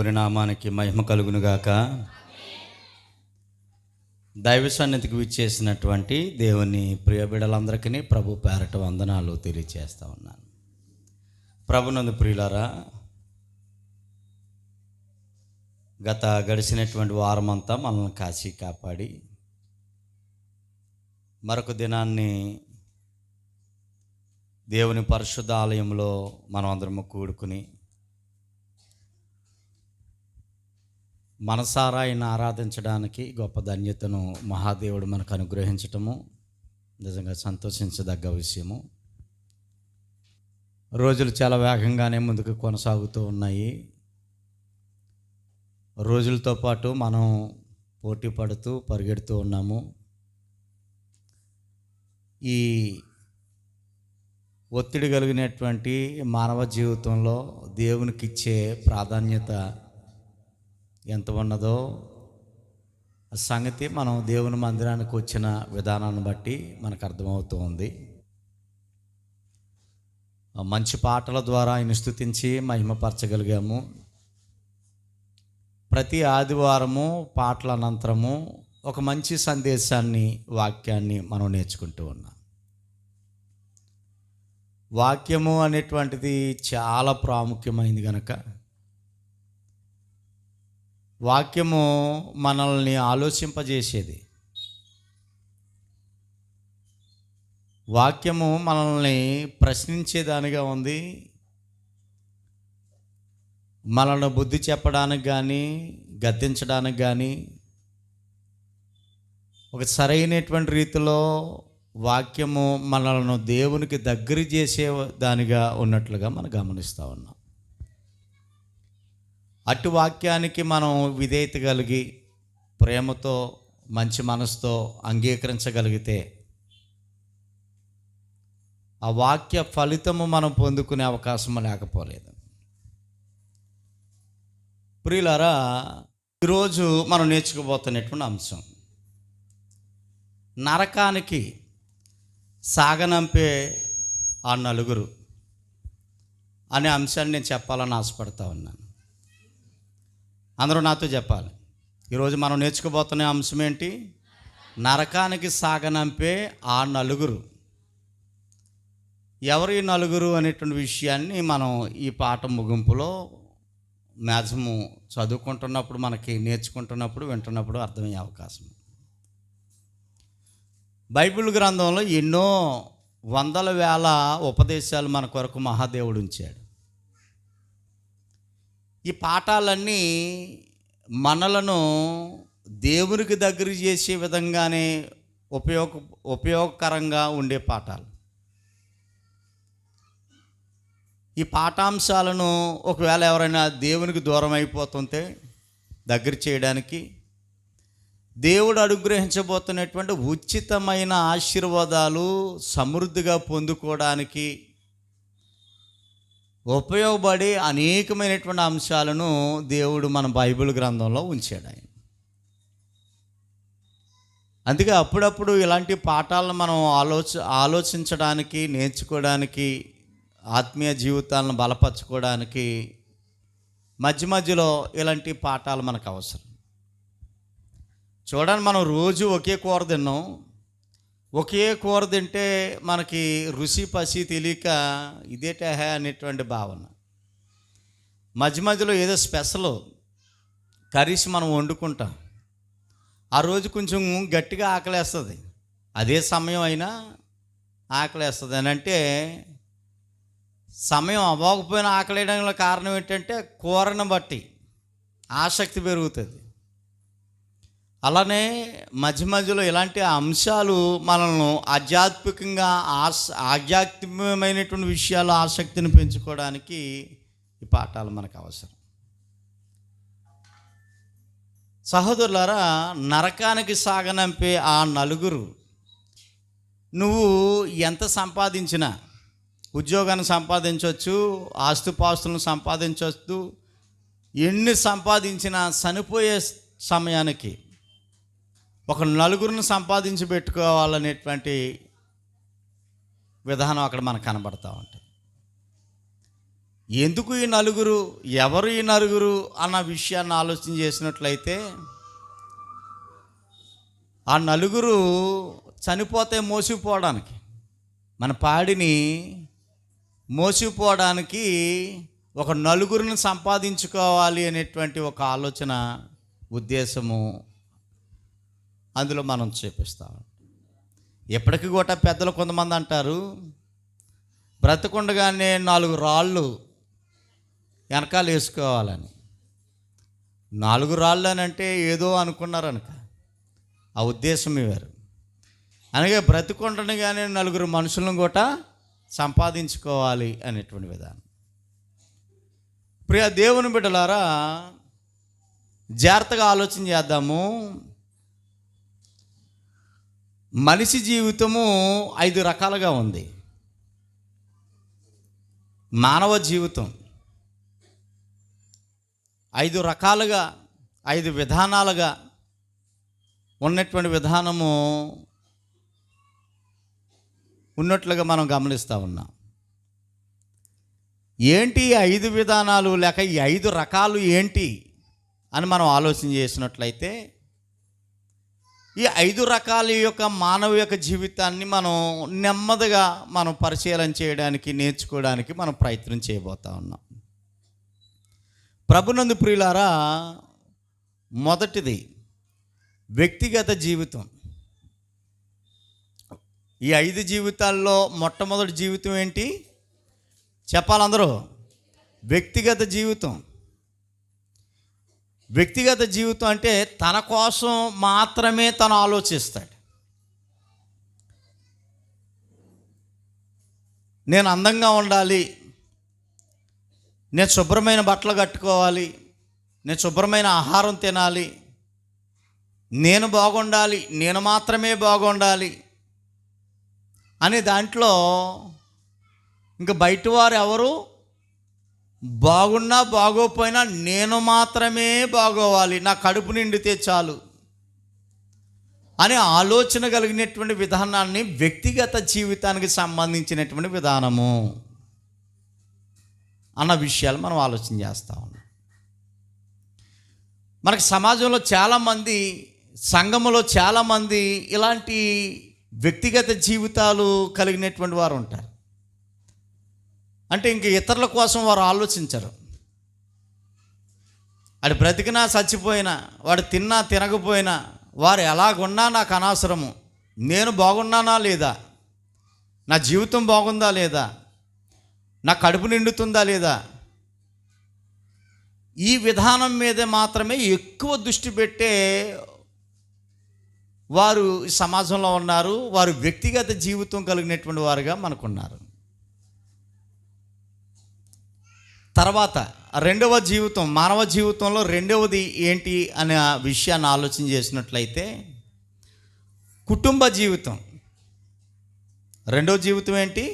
దేవుని నామానికి మహిమ కలుగునుగాక. దైవ సన్నిధికి విచ్చేసినటువంటి దేవుని ప్రియ బిడ్డలందరికీ ప్రభు పేరట వందనాలు తెలియజేస్తా ఉన్నాను. ప్రభునందు ప్రియులారా, గడిచినటువంటి వారమంతా మనల్ని కాచి కాపాడి మరొక దినాన్ని దేవుని పరిశుద్ధ ఆలయంలో మనం అందరము కూడుకుని మనసారా ఆయన ఆరాధించడానికి గొప్ప ధన్యతను మహాదేవుడు మనకు అనుగ్రహించటము నిజంగా సంతోషించదగ్గ విషయము. రోజులు చాలా వేగంగానే ముందుకు కొనసాగుతూ ఉన్నాయి. రోజులతో పాటు మనం పోటీ పడుతూ పరిగెడుతూ ఉన్నాము. ఈ ఒత్తిడి కలిగినటువంటి మానవ జీవితంలో దేవునికి ఇచ్చే ప్రాధాన్యత ఎంత ఉన్నదో ఆ సంగతి మనం దేవుని మందిరానికి వచ్చిన విధానాన్ని బట్టి మనకు అర్థమవుతూ ఉంది. మంచి పాటల ద్వారా ఆయన స్తుతించి మహిమపరచగలిగాము. ప్రతి ఆదివారము పాటల అనంతరము ఒక మంచి సందేశాన్ని, వాక్యాన్ని మనం నేర్చుకుంటూ ఉన్నాం. వాక్యము అనేటువంటిది చాలా ప్రాముఖ్యమైనది కనుక వాక్యము మనల్ని ఆలోచింపజేసేది. వాక్యము మనల్ని ప్రశ్నించేదానిగా ఉంది. మనల్ని బుద్ధి చెప్పడానికి కానీ గద్దించడానికి కానీ ఒక సరైనటువంటి రీతిలో వాక్యము మనల్ని దేవునికి దగ్గర చేసే దానిగా ఉన్నట్లుగా మనం గమనిస్తూ ఉన్నాం. అటు వాక్యానికి మనం విధేయత కలిగి ప్రేమతో మంచి మనసుతో అంగీకరించగలిగితే ఆ వాక్య ఫలితము మనం పొందుకునే అవకాశం లేకపోలేదు. ప్రియులారా, ఈరోజు మనం నేర్చుకోబోతున్నటువంటి అంశం నరకానికి సాగనంపే ఆ నలుగురు అనే అంశాన్ని నేను చెప్పాలని ఆశపడతా ఉన్నాను. అందరూ నాతో చెప్పాలి. ఈరోజు మనం నేర్చుకోబోతున్న అంశం ఏంటి? నరకానికి సాగనంపే ఆ నలుగురు. ఎవరు ఈ నలుగురు అనేటువంటి విషయాన్ని మనం ఈ పాఠ ముగింపులో మ్యాక్సిమం చదువుకుంటున్నప్పుడు, మనకి నేర్చుకుంటున్నప్పుడు, వింటున్నప్పుడు అర్థమయ్యే అవకాశం. బైబిల్ గ్రంథంలో ఎన్నో వందల వేల ఉపదేశాలు మన కొరకు మహాదేవుడు ఉంచాడు. ఈ పాఠాలన్నీ మనలను దేవునికి దగ్గర చేసే విధంగానే ఉపయోగకరంగా ఉండే పాఠాలు. ఈ పాఠాంశాలను ఒకవేళ ఎవరైనా దేవునికి దూరం అయిపోతుంటే దగ్గర చేయడానికి, దేవుడు అనుగ్రహించబోతున్నటువంటి ఉచితమైన ఆశీర్వాదాలు సమృద్ధిగా పొందుకోవడానికి ఉపయోగపడే అనేకమైనటువంటి అంశాలను దేవుడు మన బైబిల్ గ్రంథంలో ఉంచాడు ఆయన. అందుకే అప్పుడప్పుడు ఇలాంటి పాఠాలను మనం ఆలోచించడానికి, నేర్చుకోవడానికి, ఆత్మీయ జీవితాలను బలపరచుకోవడానికి మధ్య మధ్యలో ఇలాంటి పాఠాలు మనకు అవసరం. చూడండి, మనం రోజు ఒకే కూర తిన్నాం. ఒకే కూర తింటే మనకి రుచి పసి తెలియక ఇదేటే అనేటువంటి భావన. మధ్య మధ్యలో ఏదో స్పెషల్ కర్రీస్ మనం వండుకుంటాం. ఆ రోజు కొంచెం గట్టిగా ఆకలేస్తుంది. అదే సమయం అయినా ఆకలేస్తుంది అని అంటే సమయం అవ్వకపోయినా ఆకలేయడంలో కారణం ఏంటంటే కూరను బట్టి ఆసక్తి పెరుగుతుంది. అలానే మధ్య మధ్యలో ఇలాంటి అంశాలు మనల్ని ఆధ్యాత్మికంగా ఆధ్యాత్మికమైనటువంటి విషయాలు ఆసక్తిని పెంచుకోవడానికి ఈ పాఠాలు మనకు అవసరం. సహోదరులారా, నరకానికి సాగనంపే ఆ నలుగురు, నువ్వు ఎంత సంపాదించినా, ఉద్యోగాన్ని సంపాదించవచ్చు, ఆస్తుపాస్తులను సంపాదించవచ్చు, ఎన్ని సంపాదించినా చనిపోయే సమయానికి ఒక నలుగురిని సంపాదించి పెట్టుకోవాలనేటువంటి విధానం అక్కడ మనకు కనబడతా ఉంటుంది. ఎందుకు ఈ నలుగురు, ఎవరు ఈ నలుగురు అన్న విషయాన్ని ఆలోచన చేసినట్లయితే, ఆ నలుగురు చనిపోతే మోసిపోవడానికి, మన పాడిని మోసిపోవడానికి ఒక నలుగురిని సంపాదించుకోవాలి అనేటువంటి ఒక ఆలోచన, ఉద్దేశము అందులో మనం చూపిస్తాం. ఎప్పటికీ కూడా పెద్దలు కొంతమంది అంటారు, బ్రతకుండగానే 4 రాళ్ళు వెనకాల వేసుకోవాలని. 4 రాళ్ళు అని అంటే ఏదో అనుకున్నారనుక, ఆ ఉద్దేశం వేరు. అలాగే బ్రతికుండగానే 4 మనుషులను కూడా సంపాదించుకోవాలి అనేటువంటి విధానం. ప్రియ దేవుని బిడ్డలారా, జాగ్రత్తగా ఆలోచన చేద్దాము. మనిషి జీవితము 5 రకాలుగా ఉంది. మానవ జీవితం 5 రకాలుగా, 5 విధానాలుగా ఉన్నటువంటి విధానము ఉన్నట్లుగా మనం గమనిస్తూ ఉన్నాం. ఏంటి 5 విధానాలు, లేక ఈ 5 రకాలు ఏంటి అని మనం ఆలోచన చేసినట్లయితే, ఈ 5 రకాల యొక్క మానవ యొక్క జీవితాన్ని మనం నెమ్మదిగా మనం పరిశీలన చేయడానికి, నేర్చుకోవడానికి మనం ప్రయత్నం చేయబోతా ఉన్నాం. ప్రభునందు ప్రియులారా, మొదటిది వ్యక్తిగత జీవితం. ఈ 5 జీవితాల్లో మొట్టమొదటి జీవితం ఏంటి చెప్పాలందరూ? వ్యక్తిగత జీవితం. వ్యక్తిగత జీవితం అంటే తన కోసం మాత్రమే తను ఆలోచిస్తాడు. నేను అందంగా ఉండాలి, నేను శుభ్రమైన బట్టలు కట్టుకోవాలి, నేను శుభ్రమైన ఆహారం తినాలి, నేను బాగుండాలి, నేను మాత్రమే బాగుండాలి అనే దాంట్లో ఇంకా బయట వారు ఎవరు బాగున్నా బాగోపోయినా నేను మాత్రమే బాగోవాలి, నా కడుపు నిండితే చాలు అనే ఆలోచన కలిగినటువంటి విధానాన్ని వ్యక్తిగత జీవితానికి సంబంధించినటువంటి విధానము అన్న విషయాలు మనం ఆలోచన చేస్తూ ఉన్నాం. మనకి సమాజంలో చాలామంది, సంఘములో చాలామంది ఇలాంటి వ్యక్తిగత జీవితాలు కలిగినటువంటి వారు ఉంటారు. అంటే ఇంక ఇతరుల కోసం వారు ఆలోచించరు. వాడు బ్రతికినా చచ్చిపోయినా, వాడు తిన్నా తినకపోయినా, వారు ఎలాగున్నా నాకు అనవసరము, నేను బాగున్నానా లేదా, నా జీవితం బాగుందా లేదా, నా కడుపు నిండుతుందా లేదా, ఈ విధానం మీద మాత్రమే ఎక్కువ దృష్టి పెట్టే వారు సమాజంలో ఉన్నారు. వారు వ్యక్తిగత జీవితం కలిగినటువంటి వారుగా మనకున్నారు. తర్వాత రెండవ జీవితం, మానవ జీవితంలో రెండవది ఏంటి అనే విషయాన్ని ఆలోచన చేసినట్లయితే, కుటుంబ జీవితం. రెండవ జీవితం ఏంటి?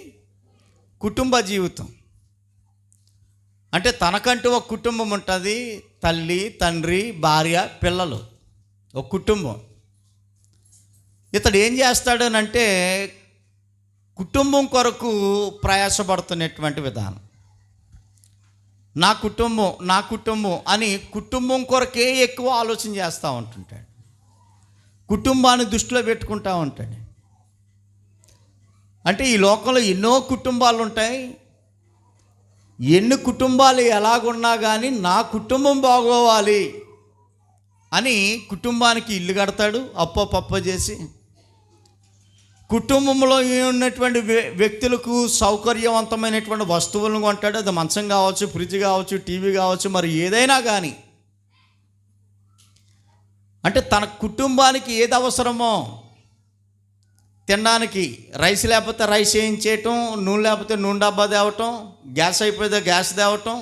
కుటుంబ జీవితం. అంటే తనకంటూ ఒక కుటుంబం ఉంటుంది. తల్లి, తండ్రి, భార్య, పిల్లలు, ఒక కుటుంబం. ఇతడు ఏం చేస్తాడనంటే కుటుంబం కొరకు ప్రయాసపడుతున్నటువంటి విధానం. నా కుటుంబం, నా కుటుంబం అని కుటుంబం కొరకే ఎక్కువ ఆలోచన చేస్తూ ఉంటుంటాడు. కుటుంబాన్ని దృష్టిలో పెట్టుకుంటూ ఉంటాడు. అంటే ఈ లోకంలో ఎన్నో కుటుంబాలు ఉంటాయి. ఎన్ని కుటుంబాలు ఎలాగున్నా కానీ నా కుటుంబం బాగోవాలి అని కుటుంబానికి ఇల్లు కడతాడు, అప్పో పప్పో చేసి. కుటుంబంలో ఉన్నటువంటి వ్యక్తులకు సౌకర్యవంతమైనటువంటి వస్తువులను కొంటాడు. అది మంచం కావచ్చు, ఫ్రిడ్జ్ కావచ్చు, టీవీ కావచ్చు, మరి ఏదైనా కానీ. అంటే తన కుటుంబానికి ఏది అవసరమో, తినడానికి రైస్ లేకపోతే రైస్ వేయించేయటం, నూనె లేకపోతే నూనె డబ్బా తేవటం, గ్యాస్ అయిపోతే గ్యాస్ తేవటం.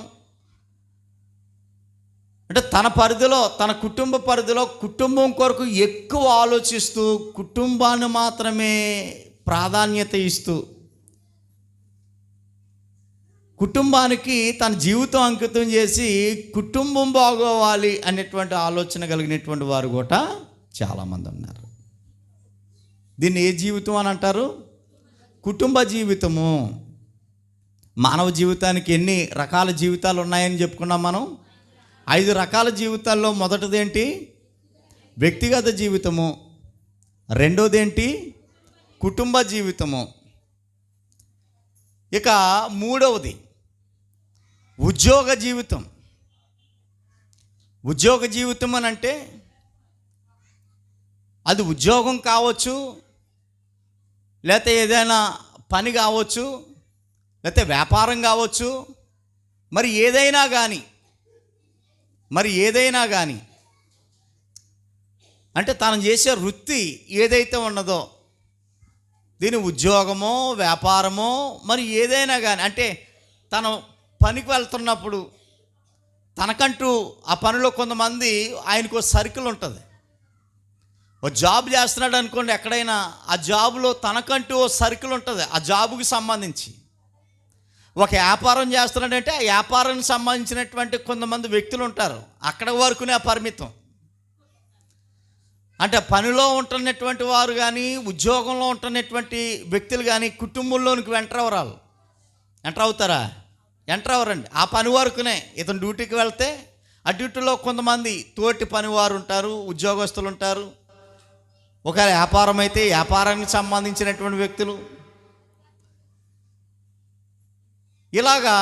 అంటే తన పరిధిలో, తన కుటుంబ పరిధిలో కుటుంబం కొరకు ఎక్కువ ఆలోచిస్తూ, కుటుంబాన్ని మాత్రమే ప్రాధాన్యత ఇస్తూ, కుటుంబానికి తన జీవితం అంకితం చేసి కుటుంబం బాగోవాలి అనేటువంటి ఆలోచన కలిగినటువంటి వారు కూడా చాలామంది ఉన్నారు. దీన్ని ఏ జీవితం అని అంటారు? కుటుంబ జీవితము. మానవ జీవితానికి ఎన్ని రకాల జీవితాలు ఉన్నాయని చెప్పుకున్నాం మనం. 5 రకాల జీవితాల్లో మొదటిది ఏంటి? వ్యక్తిగత జీవితము. రెండోది ఏంటి? కుటుంబ జీవితము. ఇక మూడవది ఉద్యోగ జీవితం. ఉద్యోగ జీవితం అని అంటే అది ఉద్యోగం కావచ్చు, లేకపోతే ఏదైనా పని కావచ్చు, లేకపోతే వ్యాపారం కావచ్చు, మరి ఏదైనా కానీ అంటే తను చేసే వృత్తి ఏదైతే ఉన్నదో దీని ఉద్యోగమో వ్యాపారమో మరి ఏదైనా కానీ, అంటే తను పనికి వెళ్తున్నప్పుడు తనకంటూ ఆ పనిలో కొంతమంది ఆయనకు సర్కిల్ ఉంటుంది. ఓ జాబ్ చేస్తున్నాడు అనుకోండి, ఎక్కడైనా ఆ జాబ్లో తనకంటూ ఓ సర్కిల్ ఉంటుంది ఆ జాబుకి సంబంధించి. ఒక వ్యాపారం చేస్తున్నాడంటే ఆ వ్యాపారానికి సంబంధించినటువంటి కొంతమంది వ్యక్తులు ఉంటారు, అక్కడ వరకునే ఆ పరిమితం. అంటే పనిలో ఉంటున్నటువంటి వారు కానీ ఉద్యోగంలో ఉంటున్నటువంటి వ్యక్తులు కానీ కుటుంబంలోనికి ఎంటర్ అవుతారా? ఎంటర్ అవ్వరండి. ఆ పని వరకునే. ఇతను డ్యూటీకి వెళ్తే ఆ డ్యూటీలో కొంతమంది తోటి పనివారు ఉంటారు, ఉద్యోగస్తులు ఉంటారు. ఒకవేళ వ్యాపారం అయితే వ్యాపారానికి సంబంధించినటువంటి వ్యక్తులు. ఇలాగా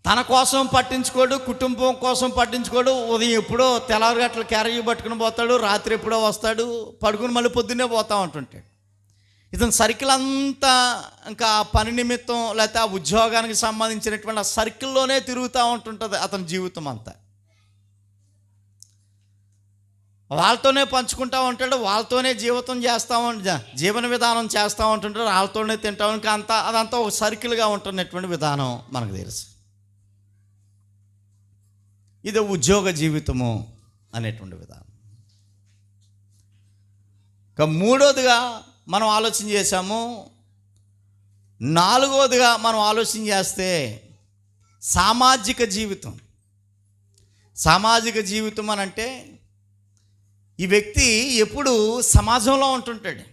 తన కోసం పట్టించుకోడు, కుటుంబం కోసం పట్టించుకోడు. ఉదయం ఎప్పుడో తెల్లవారుగట్ల క్యారేజీ పట్టుకుని పోతాడు, రాత్రి ఎప్పుడో వస్తాడు, పడుకుని మళ్ళీ పొద్దున్నే పోతూ ఉంటుంటాడు. ఇతని సర్కిల్ అంతా ఇంకా పని నిమిత్తం లేకపోతే ఆ ఉద్యోగానికి సంబంధించినటువంటి ఆ సర్కిల్లోనే తిరుగుతూ ఉంటుంటుంది అతని జీవితం అంతా. వాళ్ళతోనే పంచుకుంటూ ఉంటాడు, వాళ్ళతోనే జీవన విధానం చేస్తూ ఉంటుంటాడు, వాళ్ళతోనే తింటా. ఇంకా అదంతా ఒక సర్కిల్గా ఉంటున్నటువంటి విధానం మనకు తెలుసు. ఇది ఉద్యోగ జీవితము అనేటువంటి విధానం. ఇక మూడోదిగా మనం ఆలోచన చేశాము. నాలుగోదిగా మనం ఆలోచన చేస్తే సామాజిక జీవితం. సామాజిక జీవితం అని అంటే ఈ వ్యక్తి ఎప్పుడు సమాజంలో ఉంటుంటాడు.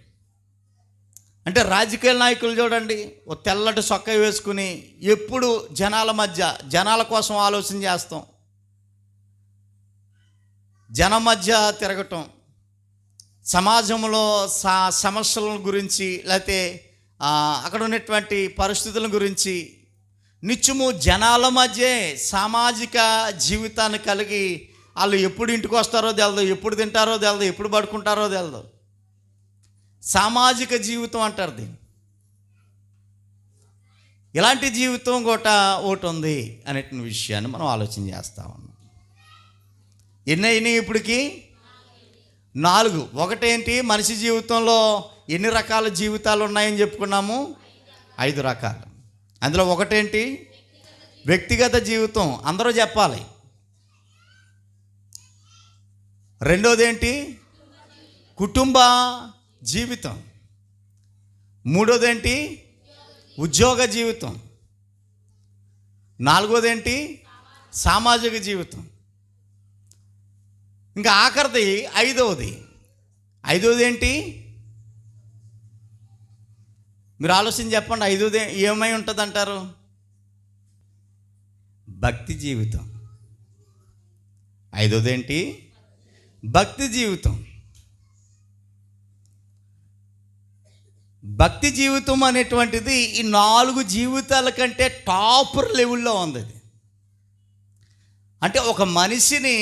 అంటే రాజకీయ నాయకులు చూడండి, ఓ తెల్లటి సొక్క వేసుకుని ఎప్పుడు జనాల కోసం ఆలోచన చేస్తాం, జనం మధ్య తిరగటం, సమాజంలో సమస్యల గురించి లేకపోతే అక్కడ ఉన్నటువంటి పరిస్థితుల గురించి నిత్యము జనాల మధ్య సామాజిక జీవితాన్ని కలిగి వాళ్ళు ఎప్పుడు ఇంటికి వస్తారో తెలదు, ఎప్పుడు తింటారో తెలదు, ఎప్పుడు పడుకుంటారో తెలదు. సామాజిక జీవితం అంటారు దీన్ని. ఇలాంటి జీవితం ఒకటి ఉంది అనే విషయాన్ని మనం ఆలోచన చేస్తా ఉన్నాం. ఎన్ని అయినాయి ఇప్పటికి? 4. ఒకటేంటి? మనిషి జీవితంలో ఎన్ని రకాల జీవితాలు ఉన్నాయని చెప్పుకున్నాము? 5 రకాలు. అందులో ఒకటేంటి? వ్యక్తిగత జీవితం. అందరూ చెప్పాలి. రెండోది ఏంటి? కుటుంబ జీవితం. మూడోది ఏంటి? ఉద్యోగ జీవితం. నాలుగోది ఏంటి? సామాజిక జీవితం. ఇంకా ఆఖరిది ఐదవది ఏంటి? మీరు ఆలోచన చెప్పండి. ఐదవది ఏమై ఉంటుంది అంటారు? భక్తి జీవితం. ఐదవది ఏంటి? భక్తి జీవితం. భక్తి జీవితం అనేటువంటిది ఈ 4 జీవితాల కంటే టాప్ లెవెల్లో ఉంది అది. అంటే ఒక మనిషిని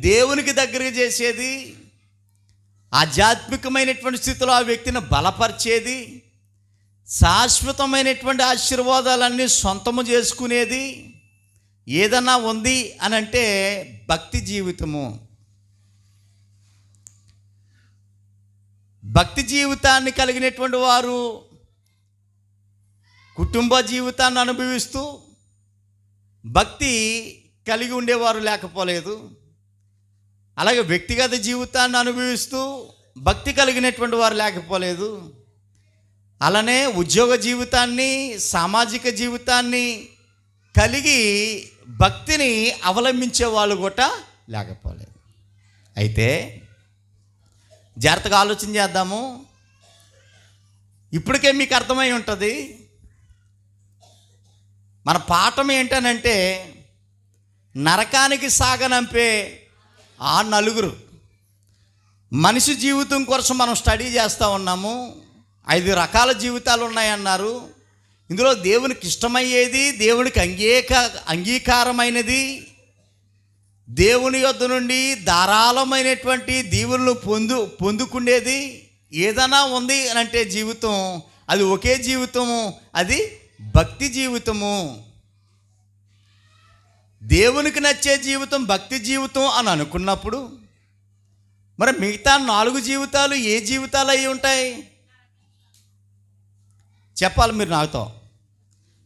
దేవునికి దగ్గరికి చేసేది, ఆధ్యాత్మికమైనటువంటి స్థితిలో ఆ వ్యక్తిని బలపరిచేది, శాశ్వతమైనటువంటి ఆశీర్వాదాలన్నీ సొంతము చేసుకునేది ఏదన్నా ఉంది అని అంటే భక్తి జీవితము. భక్తి జీవితాన్ని కలిగినటువంటి వారు కుటుంబ జీవితాన్ని అనుభవిస్తూ భక్తి కలిగి ఉండేవారు లేకపోలేదు. అలాగే వ్యక్తిగత జీవితాన్ని అనుభవిస్తూ భక్తి కలిగినటువంటి వారు లేకపోలేదు. అలానే ఉద్యోగ జీవితాన్ని, సామాజిక జీవితాన్ని కలిగి భక్తిని అవలంబించే వాళ్ళు కూడా లేకపోలేదు. అయితే జాగ్రత్తగా ఆలోచన చేద్దాము. ఇప్పటికే మీకు అర్థమై ఉంటుంది. మన పాఠం ఏంటనంటే నరకానికి సాగనంపే ఆ నలుగురు. మనిషి జీవితం కోసం మనం స్టడీ చేస్తూ ఉన్నాము. 5 రకాల జీవితాలు ఉన్నాయన్నారు. ఇందులో దేవునికి ఇష్టమయ్యేది, దేవునికి అంగీకారమైనది, దేవుని యొద్ద నుండి ధారాళమైనటువంటి దీవులను పొందుకునేది ఏదైనా ఉంది అని అంటే జీవితం, అది ఒకే జీవితము, అది భక్తి జీవితము. దేవునికి నచ్చే జీవితం భక్తి జీవితం అని అనుకున్నప్పుడు మరి మిగతా 4 జీవితాలు ఏ జీవితాలు అయి ఉంటాయి చెప్పాలి మీరు నాతో.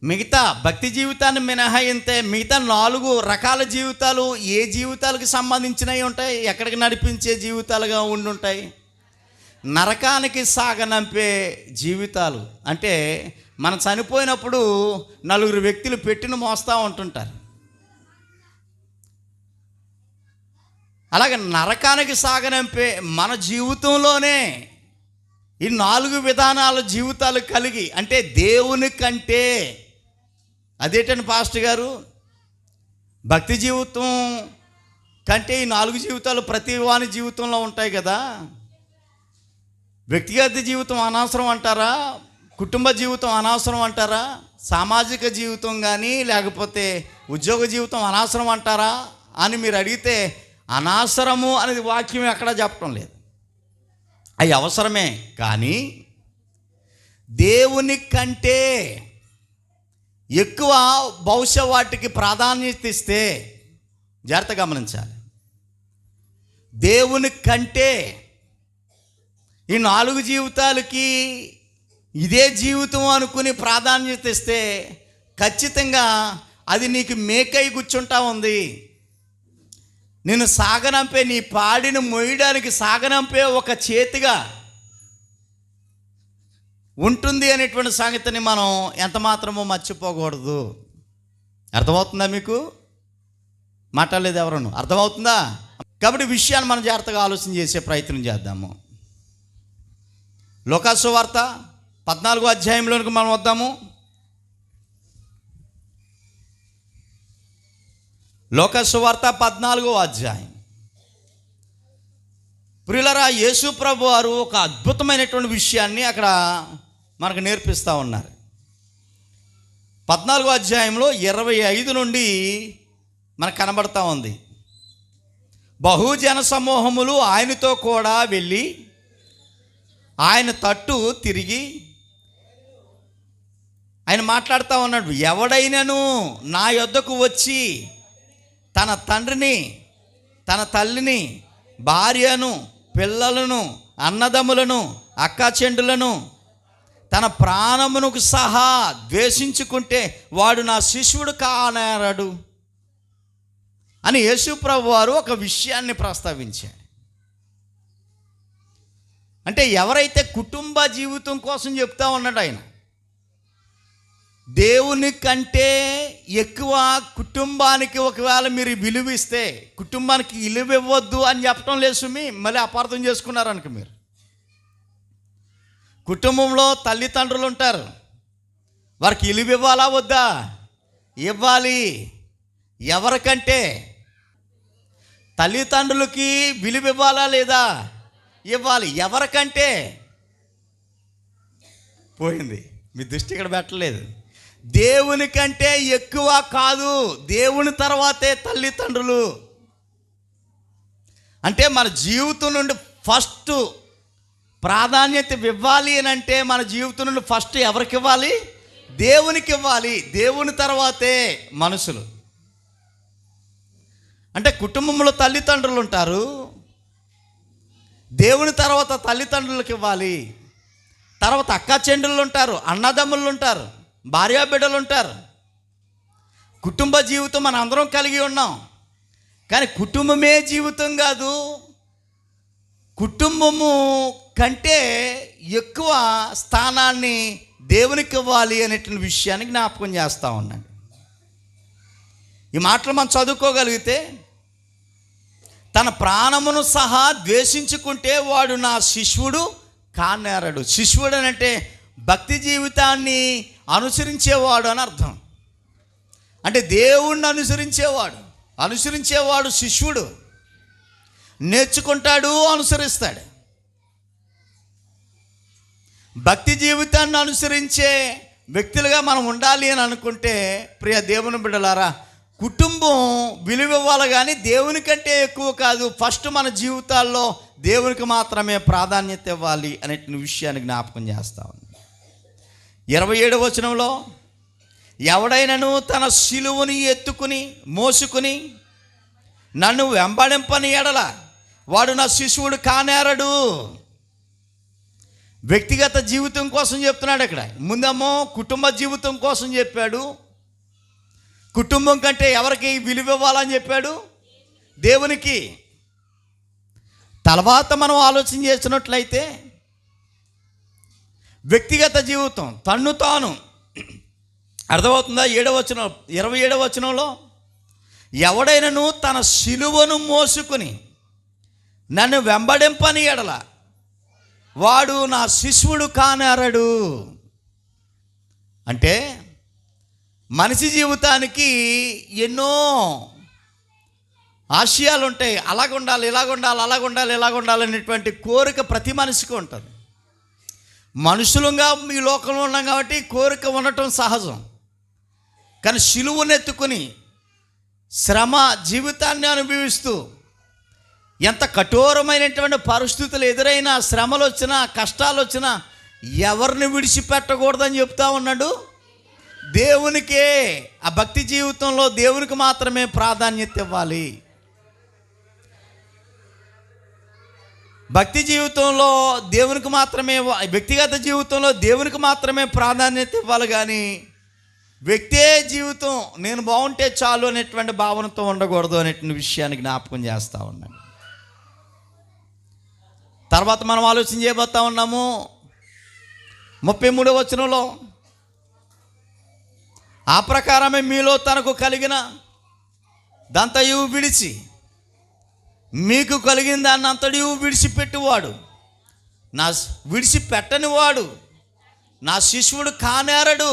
మిగతా భక్తి జీవితాన్ని మినహాయిస్తే మిగతా 4 రకాల జీవితాలు ఏ జీవితాలకు సంబంధించినవి ఉంటాయి? ఎక్కడికి నడిపించే జీవితాలుగా ఉండి ఉంటాయి? నరకానికి సాగనంపే జీవితాలు. అంటే మనం చనిపోయినప్పుడు 4 వ్యక్తులు పెట్టిన మోస్తూ ఉంటుంటారు. అలాగే నరకానికి సాగనంపే మన జీవితంలోనే ఈ 4 విధానాల జీవితాలు కలిగి, అంటే దేవుని కంటే, అదేంటండి పాస్టర్ గారు, భక్తి జీవితం కంటే ఈ 4 జీవితాలు ప్రతి వాని జీవితంలో ఉంటాయి కదా. వ్యక్తిగత జీవితం అనవసరం అంటారా? కుటుంబ జీవితం అనవసరం అంటారా? సామాజిక జీవితం కానీ లేకపోతే ఉద్యోగ జీవితం అనవసరం అంటారా అని మీరు అడిగితే అనవసరము అనేది వాక్యం ఎక్కడా చెప్పడం లేదు. అవి అవసరమే, కానీ దేవుని కంటే ఎక్కువ బహుశా వాటికి ప్రాధాన్యత ఇస్తే, జాగ్రత్తగా గమనించాలి, దేవుని కంటే ఈ 4 జీవితాలకి ఇదే జీవితం అనుకుని ప్రాధాన్యత ఇస్తే ఖచ్చితంగా అది నీకు మేకై కూర్చుంటా ఉంది. నేను సాగనంపే, నీ పాడిని మోయడానికి సాగనంపే ఒక చేతిగా ఉంటుంది అనేటువంటి సంగతిని మనం ఎంత మాత్రమో మర్చిపోకూడదు. అర్థమవుతుందా మీకు? మాట్లాడలేదు ఎవరను? అర్థమవుతుందా? కాబట్టి విషయాన్ని మనం జాగ్రత్తగా ఆలోచన చేసే ప్రయత్నం చేద్దాము. లూకా సువార్త 14వ అధ్యాయంలోనికి మనం వద్దాము. లూకా సువార్త 14వ అధ్యాయం. ప్రియులారా, యేసు ప్రభు వారు ఒక అద్భుతమైనటువంటి విషయాన్ని అక్కడ మనకు నేర్పిస్తూ ఉన్నారు. 14వ అధ్యాయంలో 25 నుండి మనకు కనబడతా ఉంది. బహుజన సమూహములు ఆయనతో కూడా వెళ్ళి ఆయన తట్టు తిరిగి ఆయన మాట్లాడుతూ ఉన్నాడు. ఎవడైనను నా యొద్దకు వచ్చి తన తండ్రిని, తన తల్లిని, భార్యను, పిల్లలను, అన్నదమ్ములను, అక్కాచెండులను, తన ప్రాణమునకు సహా ద్వేషించుకుంటే వాడు నా శిష్యుడు కానేరడు అని యేసు ప్రభు వారు ఒక విషయాన్ని ప్రస్తావించారు. అంటే ఎవరైతే కుటుంబ జీవితం కోసం చెప్తా ఉన్నాడు ఆయన, దేవుని కంటే ఎక్కువ కుటుంబానికి ఒకవేళ మీరు విలువ ఇస్తే, కుటుంబానికి విలువ ఇవ్వద్దు అని చెప్పడం లేదు సుమి, మళ్ళీ అపార్థం చేసుకున్నారనుక మీరు. కుటుంబంలో తల్లిదండ్రులు ఉంటారు, వారికి విలువ ఇవ్వాలా వద్దా? ఇవ్వాలి. ఎవరికంటే? తల్లిదండ్రులకి విలువ ఇవ్వాలా లేదా? ఇవ్వాలి. ఎవరికంటే? పోయింది, మీ దృష్టి ఇక్కడ పెట్టలేదు. దేవుని కంటే ఎక్కువ కాదు, దేవుని తర్వాతే తల్లిదండ్రులు. అంటే మన జీవితం నుండి ఫస్ట్ ప్రాధాన్యత ఇవ్వాలి అని అంటే మన జీవితం నుండి ఫస్ట్ ఎవరికి ఇవ్వాలి? దేవునికి ఇవ్వాలి. దేవుని తర్వాతే మనుషులు. అంటే కుటుంబంలో తల్లిదండ్రులు ఉంటారు, దేవుని తర్వాత తల్లిదండ్రులకు ఇవ్వాలి. తర్వాత అక్క చెండులు ఉంటారు, అన్నదమ్ములు ఉంటారు, భార్యాబిడ్డలు ఉంటారు. కుటుంబ జీవితం మనం అందరం కలిగి ఉన్నాం, కానీ కుటుంబమే జీవితం కాదు. కుటుంబము కంటే ఎక్కువ స్థానాన్ని దేవునికి ఇవ్వాలి అనేటువంటి విషయాన్ని జ్ఞాపకం చేస్తూ ఉన్నాను. ఈ మాటలు మనం చదువుకోగలిగితే, తన ప్రాణమును సహా ద్వేషించుకుంటే వాడు నా శిష్యుడు కానేరడు. శిష్యుడు అని అంటే భక్తి జీవితాన్ని అనుసరించేవాడు అని అర్థం. అంటే దేవుణ్ణి అనుసరించేవాడు శిష్యుడు. నేర్చుకుంటాడు, అనుసరిస్తాడు. భక్తి జీవితాన్ని అనుసరించే వ్యక్తులుగా మనం ఉండాలి అని అనుకుంటే, ప్రియ దేవుని బిడ్డలారా, కుటుంబం విలువ ఇవ్వాలి కానీ దేవుని కంటే ఎక్కువ కాదు. ఫస్ట్ మన జీవితాల్లో దేవునికి మాత్రమే ప్రాధాన్యత ఇవ్వాలి అనే విషయాన్ని జ్ఞాపకం చేస్తా ఉంది. 27వ వచనంలో, ఎవడైనను తన శిలువని ఎత్తుకుని మోసుకుని నన్ను వెంబడింపని ఎడల వాడు నా శిష్యుడు కానేరడు. వ్యక్తిగత జీవితం కోసం చెప్తున్నాడు ఇక్కడ. ముందేమో కుటుంబ జీవితం కోసం చెప్పాడు. కుటుంబం కంటే ఎవరికి విలువ ఇవ్వాలని చెప్పాడు? దేవునికి. తర్వాత మనం ఆలోచన చేసినట్లయితే వ్యక్తిగత జీవితం, తన్ను తాను, అర్థమవుతుందా? 27వ వచనంలో, ఎవడైనను తన శిలువను మోసుకుని నన్ను వెంబడింపని ఎడల వాడు నా శిష్యుడు కానేరడు. అంటే మనిషి జీవితానికి ఎన్నో ఆశయాలు ఉంటాయి. అలాగుండాలి, ఇలాగుండాలి, అలాగుండాలి, ఇలాగుండాలి అనేటువంటి కోరిక ప్రతి మనిషికి ఉంటుంది. మనుషులుగా ఈ లోకంలో ఉన్నాం కాబట్టి కోరిక ఉండటం సహజం. కానీ శిలువనెత్తుకుని శ్రమ జీవితాన్ని అనుభవిస్తూ, ఎంత కఠోరమైనటువంటి పరిస్థితులు ఎదురైనా, శ్రమలు వచ్చినా, కష్టాలు వచ్చినా ఎవరిని విడిచిపెట్టకూడదని చెప్తా ఉన్నాడు. దేవునికే. ఆ భక్తి జీవితంలో దేవునికి మాత్రమే ప్రాధాన్యత ఇవ్వాలి. భక్తి జీవితంలో దేవునికి మాత్రమే, వ్యక్తిగత జీవితంలో దేవునికి మాత్రమే ప్రాధాన్యత ఇవ్వాలి కానీ వ్యక్తే జీవితం నేను బాగుంటే చాలు అనేటువంటి భావనతో ఉండకూడదు అనేటువంటి విషయాన్ని జ్ఞాపకం చేస్తూ ఉన్నాను. తర్వాత మనం ఆలోచన చేయబోతా ఉన్నాము 33వ వచనంలో, ఆ ప్రకారమే మీలో తనకు కలిగిన దంతయు విడిచి మీకు కలిగిన దాన్ని అంతడియు విడిచిపెట్టువాడు విడిచిపెట్టని వాడు నా శిష్యుడు కానేరడు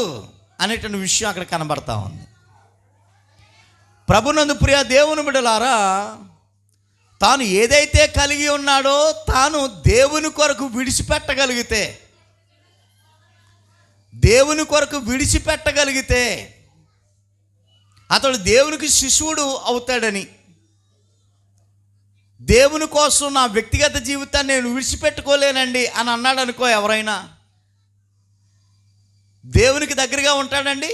అనేటువంటి విషయం అక్కడ కనబడతా ఉంది. ప్రభునందు ప్రియ దేవుని బిడ్డలారా, తాను ఏదైతే కలిగి ఉన్నాడో తాను దేవుని కొరకు విడిచిపెట్టగలిగితే, అతడు దేవునికి శిష్యుడు అవుతాడని, దేవుని కోసం నా వ్యక్తిగత జీవితాన్ని నేను విడిచిపెట్టుకోలేనండి అని అన్నాడు అనుకో ఎవరైనా, దేవునికి దగ్గరగా ఉంటాడండి?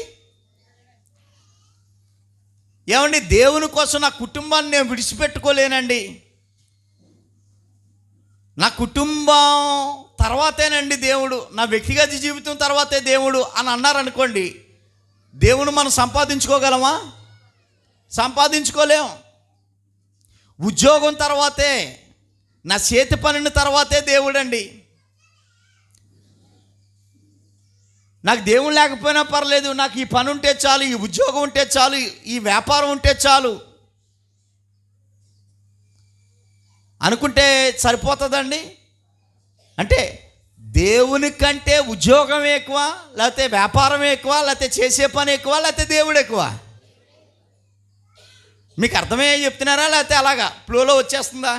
ఏమండి, దేవుని కోసం నా కుటుంబాన్ని నేను విడిచిపెట్టుకోలేనండి, నా కుటుంబం తర్వాతేనండి దేవుడు, నా వ్యక్తిగత జీవితం తర్వాతే దేవుడు అని అన్నారనుకోండి, దేవుని మనం సంపాదించుకోగలమా? సంపాదించుకోలేం. ఉద్యోగం తర్వాతే, నా చేతి పనిని తర్వాతే దేవుడండి. నాకు దేవుడు లేకపోయినా పర్లేదు, నాకు ఈ పని ఉంటే చాలు, ఈ ఉద్యోగం ఉంటే చాలు, ఈ వ్యాపారం ఉంటే చాలు అనుకుంటే సరిపోతుందండి? అంటే దేవుని కంటే ఉద్యోగం ఎక్కువ, లేకపోతే వ్యాపారం ఎక్కువ, లేకపోతే చేసే పని ఎక్కువ, లేకపోతే దేవుడు ఎక్కువ? మీకు అర్థమయ్యే చెప్తున్నారా, లేకపోతే అలాగా ఫ్లోలో వచ్చేస్తుందా?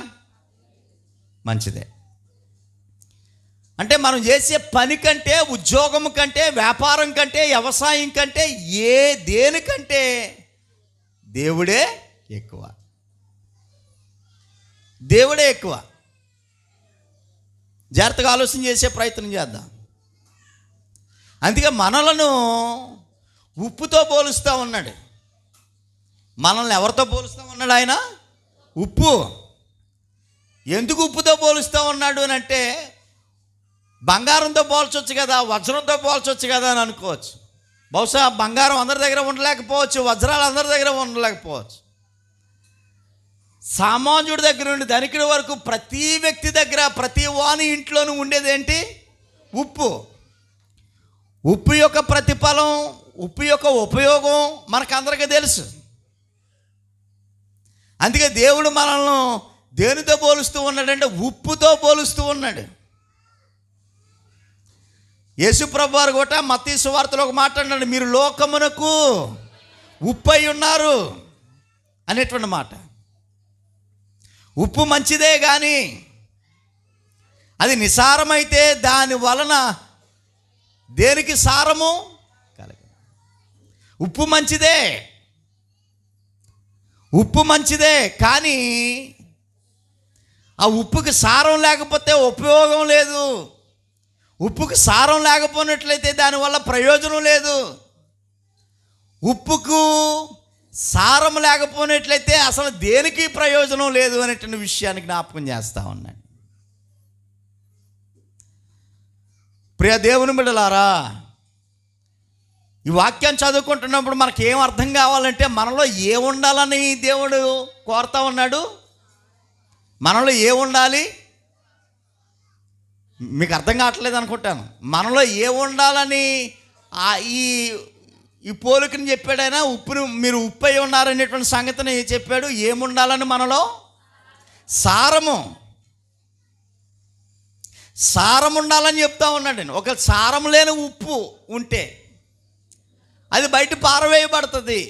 మంచిదే. అంటే మనం చేసే పని కంటే, ఉద్యోగం కంటే, వ్యాపారం కంటే, వ్యవసాయం కంటే, దేనికంటే దేవుడే ఎక్కువ. దేవుడే ఎక్కువ. జాగ్రత్తగా ఆలోచన చేసే ప్రయత్నం చేద్దాం. అందుకే మనలను ఉప్పుతో పోలుస్తూ ఉన్నాడు. మనల్ని ఎవరితో పోలుస్తూ ఉన్నాడు ఆయన? ఉప్పు. ఎందుకు ఉప్పుతో పోలుస్తూ ఉన్నాడు అని అంటే, బంగారంతో పోల్చొచ్చు కదా, వజ్రంతో పోల్చొచ్చు కదా అని అనుకోవచ్చు. బహుశా బంగారం అందరి దగ్గర ఉండలేకపోవచ్చు, వజ్రాలు అందరి దగ్గర ఉండలేకపోవచ్చు. సామాన్యుడి దగ్గర నుండి ధనికుడి వరకు ప్రతి వ్యక్తి దగ్గర, ప్రతి వాని ఇంట్లోనూ ఉండేది ఏంటి? ఉప్పు. ఉప్పు యొక్క ప్రతిఫలం, ఉప్పు యొక్క ఉపయోగం మనకందరికీ తెలుసు. అందుకే దేవుడు మనల్ని దేనితో పోలుస్తూ ఉన్నాడంటే ఉప్పుతో పోలుస్తూ ఉన్నాడు. యేసుప్రభు వారు కూడా మత్తయి సువార్తలో ఒక మాట అన్నాడు, మీరు లోకమునకు ఉప్పై ఉన్నారు అనేటువంటి మాట. ఉప్పు మంచిదే కానీ అది నిసారమైతే దాని వలన దేనికి సారము కలగదు. ఉప్పు మంచిదే, ఉప్పు మంచిదే, కానీ ఆ ఉప్పుకి సారం లేకపోతే ఉపయోగం లేదు. ఉప్పుకి సారం లేకపోయినట్లయితే దానివల్ల ప్రయోజనం లేదు. ఉప్పుకు సారం లేకపోయినట్లయితే అసలు దేనికి ప్రయోజనం లేదు అనేటువంటి విషయాన్ని జ్ఞాపకం చేస్తూ ఉన్నాను. ప్రియ దేవుని బిడ్డలారా, ఈ వాక్యాన్ని చదువుకుంటున్నప్పుడు మనకి ఏం అర్థం కావాలంటే మనలో ఏ ఉండాలని దేవుడు కోరుతా ఉన్నాడు. మనలో ఏ ఉండాలి మీకు అర్థం కావట్లేదు అనుకుంటాను. మనలో ఏ ఉండాలని ఈ పోలికని చెప్పాడు ఆయన. ఉప్పుని మీరు ఉప్పు అయి ఉన్నారనేటువంటి సంగతిని చెప్పాడు. ఏముండాలని మనలో సారము ఉండాలని చెప్తా ఉన్నాడు. ఒక సారం లేని ఉప్పు ఉంటే అది బయట పారవేయబడుతుంది.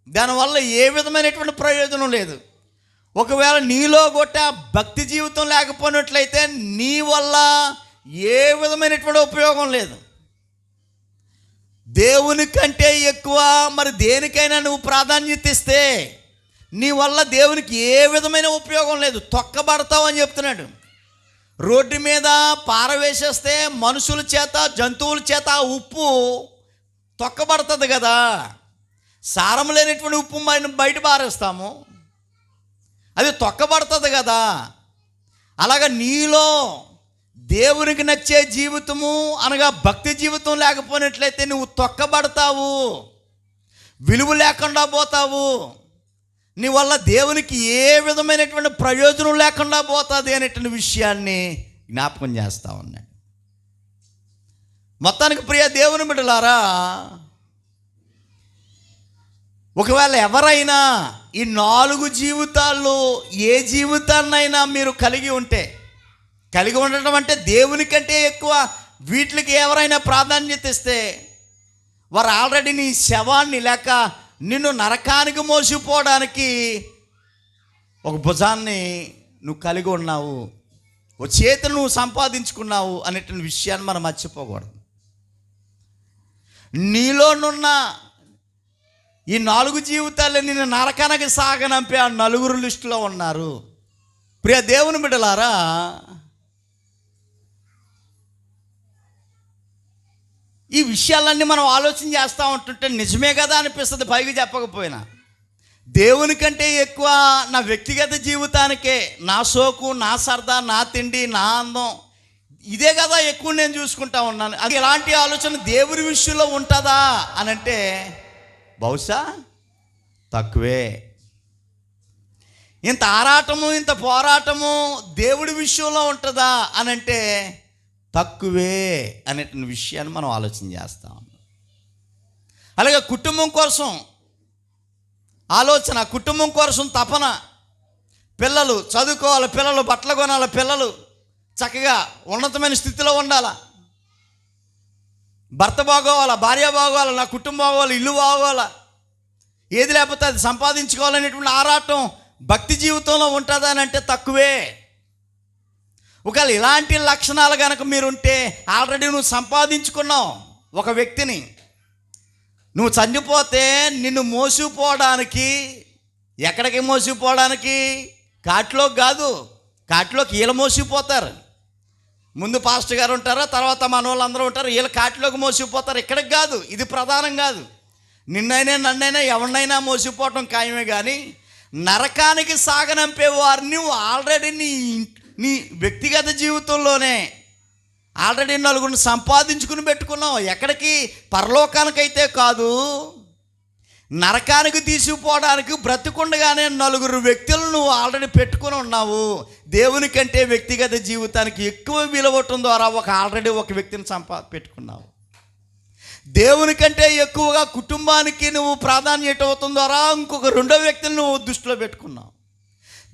దానివల్ల ఏ విధమైనటువంటి ప్రయోజనం లేదు. ఒకవేళ నీలో గొట్ట భక్తి జీవితం లేకపోయినట్లయితే నీ వల్ల ఏ విధమైనటువంటి ఉపయోగం లేదు. దేవుని కంటే ఎక్కువ మరి దేనికైనా నువ్వు ప్రాధాన్యత ఇస్తే నీ వల్ల దేవునికి ఏ విధమైన ఉపయోగం లేదు, తొక్కబడతావు అని చెప్తున్నాడు. రోడ్డు మీద పారవేసేస్తే మనుషుల చేత జంతువుల చేత ఆ ఉప్పు తొక్కబడుతుంది కదా. సారం లేనటువంటి ఉప్పు మనం బయట పారేస్తాము, అది తొక్కబడుతుంది కదా. అలాగా నీలో దేవునికి నచ్చే జీవితము అనగా భక్తి జీవితం లేకపోయినట్లయితే నువ్వు తొక్కబడతావు, విలువ లేకుండా పోతావు. నీ వల్ల దేవునికి ఏ విధమైనటువంటి ప్రయోజనం లేకుండా పోతుంది అనేటువంటి విషయాన్ని జ్ఞాపకం చేస్తూ ఉన్నాడు. మొత్తానికి ప్రియ దేవుని బిడ్డలారా, ఒకవేళ ఎవరైనా ఈ 4 జీవితాల్లో ఏ జీవితాన్నైనా మీరు కలిగి ఉండటం అంటే దేవుని కంటే ఎక్కువ వీటికి ఎవరైనా ప్రాధాన్యత ఇస్తే వారు ఆల్రెడీ నీ శవాన్ని లేక నిన్ను నరకానికి మోసిపోవడానికి ఒక భుజాన్ని నువ్వు కలిగి ఉన్నావు, ఒక చేతిని నువ్వు సంపాదించుకున్నావు అనేటువంటి విషయాన్ని మనం మర్చిపోకూడదు. నీలోనున్న ఈ 4 జీవితాలు నిన్ను నరకానికి సాగనంపే ఆ 4 లిస్టులో ఉన్నారు. ప్రియ దేవుని బిడ్డలారా, ఈ విషయాలన్నీ మనం ఆలోచన చేస్తూ ఉంటుంటే నిజమే కదా అనిపిస్తుంది. పైకి చెప్పకపోయినా దేవుని కంటే ఎక్కువ నా వ్యక్తిగత జీవితానికే, నా సోకు, నా సరదా, నా తిండి, నా అందం, ఇదే కదా ఎక్కువ నేను చూసుకుంటా ఉన్నాను. అది ఎలాంటి ఆలోచన దేవుని విషయంలో ఉంటుందా అని అంటే బహుశా తక్కువే. ఇంత ఆరాటము ఇంత పోరాటము దేవుడి విషయంలో ఉంటుందా అని అంటే తక్కువే అనేటువంటి విషయాన్ని మనం ఆలోచన చేస్తాం. అలాగే కుటుంబం కోసం ఆలోచన, కుటుంబం కోసం తపన, పిల్లలు చదువుకోవాలి, పిల్లలు బట్టలు కొనాలి, పిల్లలు చక్కగా ఉన్నతమైన స్థితిలో ఉండాలా, భర్త బాగోవాలా, భార్య బాగోవాలా, నా కుటుంబం బాగోవాలి, ఇల్లు బాగోవాలా, ఏది లేకపోతే అది సంపాదించుకోవాలనేటువంటి ఆరాటం భక్తి జీవితంలో ఉంటుందా అని అంటే తక్కువే. ఒకవేళ ఇలాంటి లక్షణాలు కనుక మీరుంటే ఆల్రెడీ నువ్వు సంపాదించుకున్నావు ఒక వ్యక్తిని. నువ్వు చనిపోతే నిన్ను మోసిపోవడానికి, ఎక్కడికి మోసిపోవడానికి? కాటిలోకి కాదు, కాటిలోకి వీళ్ళు మోసిపోతారు. ముందు పాస్టర్ గారు ఉంటారు, తర్వాత మన వాళ్ళందరూ ఉంటారు, వీళ్ళు కాటిలోకి మోసిపోతారు. ఇక్కడికి కాదు, ఇది ప్రధానం కాదు. నిన్నైనా నన్నైనా ఎవరినైనా మోసిపోవటం ఖాయమే. కానీ నరకానికి సాగనంపే వారిని ఆల్రెడీ నీ వ్యక్తిగత జీవితంలోనే ఆల్రెడీ 4 సంపాదించుకుని పెట్టుకున్నావు. ఎక్కడికి? పరలోకానికైతే కాదు, నరకానికి తీసుకుపోవడానికి బ్రతికుండగానే 4 వ్యక్తులను నువ్వు ఆల్రెడీ పెట్టుకుని ఉన్నావు. దేవుని కంటే వ్యక్తిగత జీవితానికి ఎక్కువ విలువటం ద్వారా ఆల్రెడీ ఒక వ్యక్తిని పెట్టుకున్నావు. దేవుని కంటే ఎక్కువగా కుటుంబానికి నువ్వు ప్రాధాన్యత ఇవ్వటం ద్వారా ఇంకొక 2వ వ్యక్తిని నువ్వు దృష్టిలో పెట్టుకున్నావు.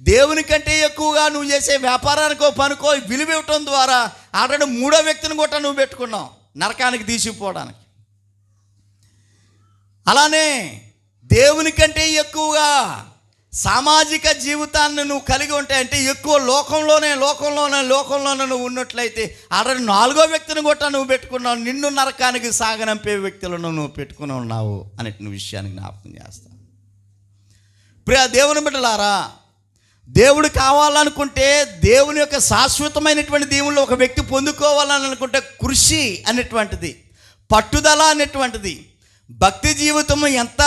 దేవుని కంటే ఎక్కువగా నువ్వు చేసే వ్యాపారానికో పనికో విలువ ఇవ్వటం ద్వారా ఆల్రెడీ 3వ వ్యక్తిని కూడా నువ్వు పెట్టుకున్నావు. నరకానికి తీసుకుపోవడానికి. అలానే దేవుని కంటే ఎక్కువగా సామాజిక జీవితాన్ని నువ్వు కలిగి ఉంటే, అంటే ఎక్కువ లోకంలోనే నువ్వు ఉన్నట్లయితే ఆల్రెడీ 4వ వ్యక్తిని కూడా నువ్వు పెట్టుకున్నావు, నిన్ను నరకానికి సాగనంపే వ్యక్తులను నువ్వు పెట్టుకుని ఉన్నావు అనే విషయాన్ని జ్ఞాపకం చేస్తాను. ప్రియ దేవుని బిడ్డలారా, దేవుడు కావాలనుకుంటే, దేవుని యొక్క శాశ్వతమైనటువంటి దేవుళ్ళు ఒక వ్యక్తి పొందుకోవాలని అనుకుంటే కృషి అనేటువంటిది, పట్టుదల అనేటువంటిది, భక్తి జీవితము ఎంత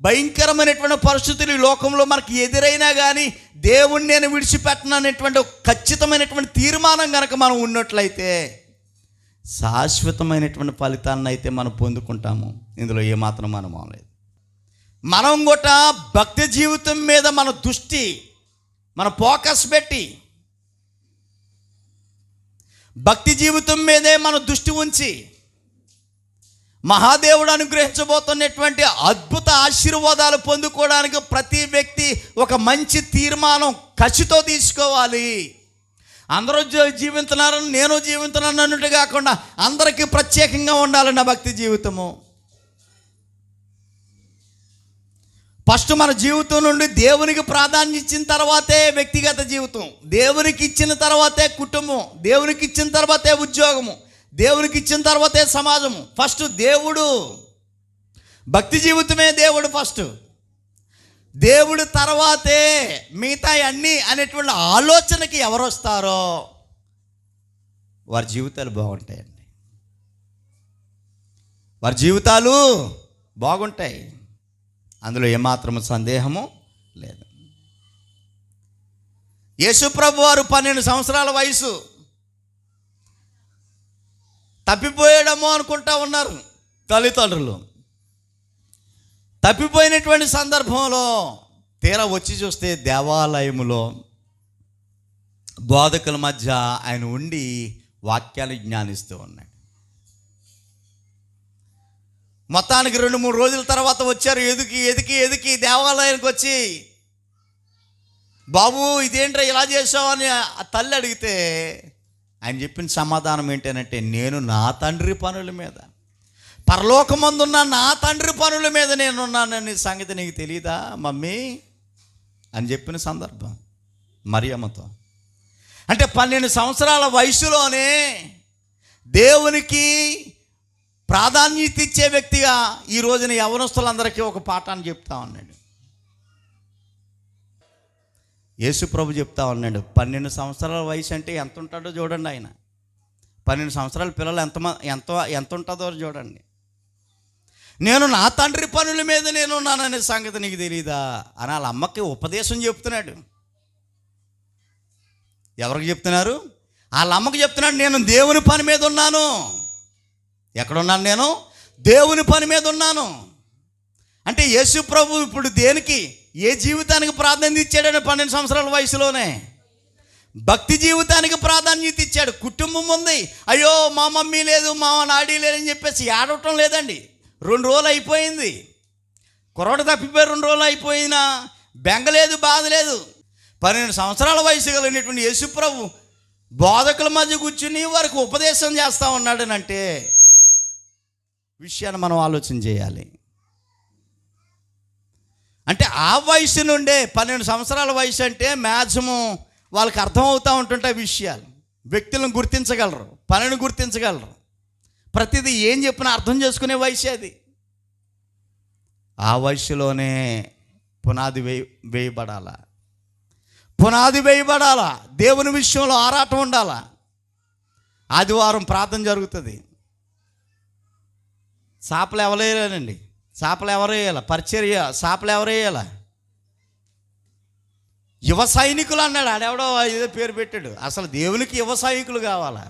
భయంకరమైనటువంటి పరిస్థితులు ఈ లోకంలో మనకి ఎదురైనా కానీ దేవుణ్ణి నేను విడిచిపెట్టను అనేటువంటి ఒక ఖచ్చితమైనటువంటి తీర్మానం కనుక మనం ఉన్నట్లయితే శాశ్వతమైనటువంటి ఫలితాన్ని అయితే మనం పొందుకుంటాము. ఇందులో ఏమాత్రం అనుమానం లేదు. మనం కూడా భక్తి జీవితం మీద మన దృష్టి, మన ఫోకస్ పెట్టి భక్తి జీవితం మీదే మన దృష్టి ఉంచి మహాదేవుడు అనుగ్రహించబోతున్నటువంటి అద్భుత ఆశీర్వాదాలు పొందుకోవడానికి ప్రతి వ్యక్తి ఒక మంచి తీర్మానం కసితో తీసుకోవాలి. అందరూ జీవిస్తున్నారు, నేను జీవిస్తున్నాను అన్నట్టు కాకుండా అందరికీ ప్రత్యేకంగా ఉండాలి నా భక్తి జీవితము. ఫస్ట్ మన జీవితం నుండి దేవునికి ప్రాధాన్యత ఇచ్చిన తర్వాతే వ్యక్తిగత జీవితం, దేవునికి ఇచ్చిన తర్వాతే కుటుంబం, దేవునికి ఇచ్చిన తర్వాతే ఉద్యోగము, దేవునికి ఇచ్చిన తర్వాతే సమాజము. ఫస్ట్ దేవుడు, భక్తి జీవితమే దేవుడు ఫస్ట్, దేవుడు తర్వాతే మిగతా అన్నీ అనేటువంటి ఆలోచనకి ఎవరు వస్తారో వారి జీవితాలు బాగుంటాయండి. వారి జీవితాలు బాగుంటాయి, అందులో ఏమాత్రం సందేహము లేదు. యేసుప్రభు వారు 12 సంవత్సరాల వయసు, తప్పిపోయాడమో అనుకుంటా ఉన్నారు తల్లిదండ్రులు. తప్పిపోయినటువంటి సందర్భంలో తీరా వచ్చి చూస్తే దేవాలయములో బోధకుల మధ్య ఆయన ఉండి వాక్యాన్ని జ్ఞానిస్తూ ఉన్నాడు. మొత్తానికి 2-3 రోజుల తర్వాత వచ్చారు. ఎదికి దేవాలయానికి వచ్చి, బాబు ఇదేంట్రా ఇలా చేసావు అని ఆ తల్లి అడిగితే ఆయన చెప్పిన సమాధానం ఏంటంటే, నేను నా తండ్రి పనుల మీద, పరలోకమందున్న నా తండ్రి పనుల మీద నేనున్నానని సంగతి నీకు తెలియదా మమ్మీ అని చెప్పిన సందర్భం మరియమ్మతో. అంటే 12 సంవత్సరాల వయసులోనే దేవునికి ప్రాధాన్యత ఇచ్చే వ్యక్తిగా ఈ రోజున యవనస్తులందరికీ ఒక పాఠాన్ని చెప్తా ఉన్నాడు. యేసు ప్రభు చెప్తా ఉన్నాడు, 12 సంవత్సరాల వయసు అంటే ఎంత ఉంటాడో చూడండి. ఆయన 12 సంవత్సరాల పిల్లలు ఎంత ఉంటుందో చూడండి. నేను నా తండ్రి పనుల మీద నేను ఉన్నాననే సంగతి నీకు తెలియదా అని వాళ్ళ అమ్మకి ఉపదేశం చెప్తున్నాడు. ఎవరికి చెప్తున్నారు? వాళ్ళ అమ్మకి చెప్తున్నాడు, నేను దేవుని పని మీద ఉన్నాను. ఎక్కడున్నాను? నేను దేవుని పని మీద ఉన్నాను. అంటే యేసు ప్రభు ఇప్పుడు దేనికి, ఏ జీవితానికి ప్రాధాన్యత ఇచ్చాడని 12 సంవత్సరాల వయసులోనే భక్తి జీవితానికి ప్రాధాన్యత ఇచ్చాడు. కుటుంబం ఉంది, అయ్యో మా మమ్మీ లేదు, మా డాడీ లేదని చెప్పేసి ఏడవటం లేదండి. 2 రోజులు అయిపోయింది, కుర్రోడు తప్పిపోయి 2 రోజులు అయిపోయినా బెంగలేదు, బాధ లేదు. 12 సంవత్సరాల వయసు కలిగినటువంటి యేసు ప్రభు బోధకుల మధ్య కూర్చుని వారికి ఉపదేశం చేస్తూ ఉన్నాడనంటే విషయాన్ని మనం ఆలోచన చేయాలి. అంటే ఆ వయసు నుండే 12 సంవత్సరాల వయసు అంటే మ్యాక్సిమం వాళ్ళకి అర్థమవుతూ ఉంటుంటాయి విషయాలు. వ్యక్తులను గుర్తించగలరు, పనిని గుర్తించగలరు, ప్రతిదీ ఏం చెప్పినా అర్థం చేసుకునే వయసు అది. ఆ వయసులోనే పునాది వేయబడాలా, దేవుని విషయంలో ఆరాటం ఉండాలా. ఆదివారం ప్రార్థన జరుగుతుంది, చేపలు ఎవరు వేయాలండి? చేపలు ఎవరు వేయాలి? పరిచర్య చేపలు ఎవరు వేయాలి? యువ సైనికులు అన్నాడు. ఆడెవడో ఏదో పేరు పెట్టాడు. అసలు దేవునికి యువ సైనికులు కావాలా?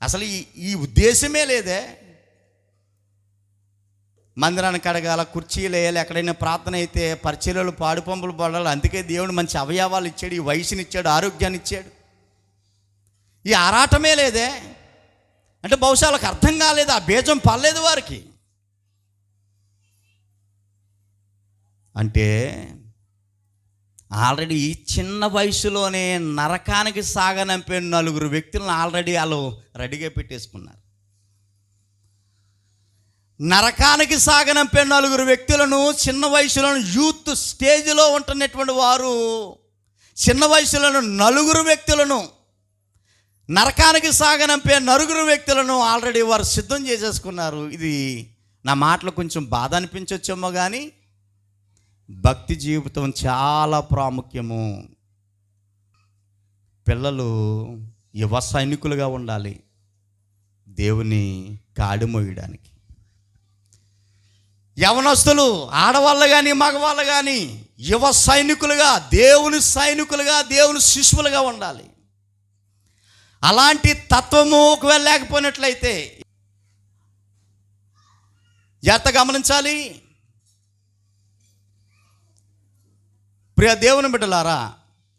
అసలు ఈ ఉద్దేశమే లేదే. మందిరానికి అడగాల, కుర్చీలు వేయాలి, ఎక్కడైనా ప్రార్థన అయితే పరిచర్యలు పాడు పంపులు పడాలి. అందుకే దేవుడు మంచి అవయవాలు ఇచ్చాడు, ఈ వయసుని ఇచ్చాడు, ఆరోగ్యాన్ని ఇచ్చాడు. ఈ ఆరాటమే లేదే. అంటే బహుశా వాళ్ళకి అర్థం కాలేదు, ఆ బీజం పర్లేదు వారికి. అంటే ఆల్రెడీ ఈ చిన్న వయసులోనే నరకానికి సాగనంపే 4 వ్యక్తులను ఆల్రెడీ వాళ్ళు రెడీగా పెట్టేసుకున్నారు. నరకానికి సాగనంపే నలుగురు వ్యక్తులను, చిన్న వయసులో యూత్ స్టేజ్లో ఉంటున్నటువంటి వారు, చిన్న వయసులో నలుగురు వ్యక్తులను, నరకానికి సాగనంపే నలుగురు వ్యక్తులను ఆల్రెడీ వారు సిద్ధం చేసేసుకున్నారు. ఇది నా మాటలు కొంచెం బాధ అనిపించవచ్చేమో కానీ భక్తి జీవితం చాలా ప్రాముఖ్యము. పిల్లలు యువ సైనికులుగా ఉండాలి దేవుని కాడి మోయడానికి. యవనస్తులు, ఆడవాళ్ళు కానీ మగవాళ్ళు కానీ యువ సైనికులుగా, దేవుని సైనికులుగా, దేవుని శిశువులుగా ఉండాలి. అలాంటి తత్వము ఒకవేళ లేకపోయినట్లయితే జాగ్రత్త గమనించాలి. ప్రియ దేవుని బిడ్డలారా,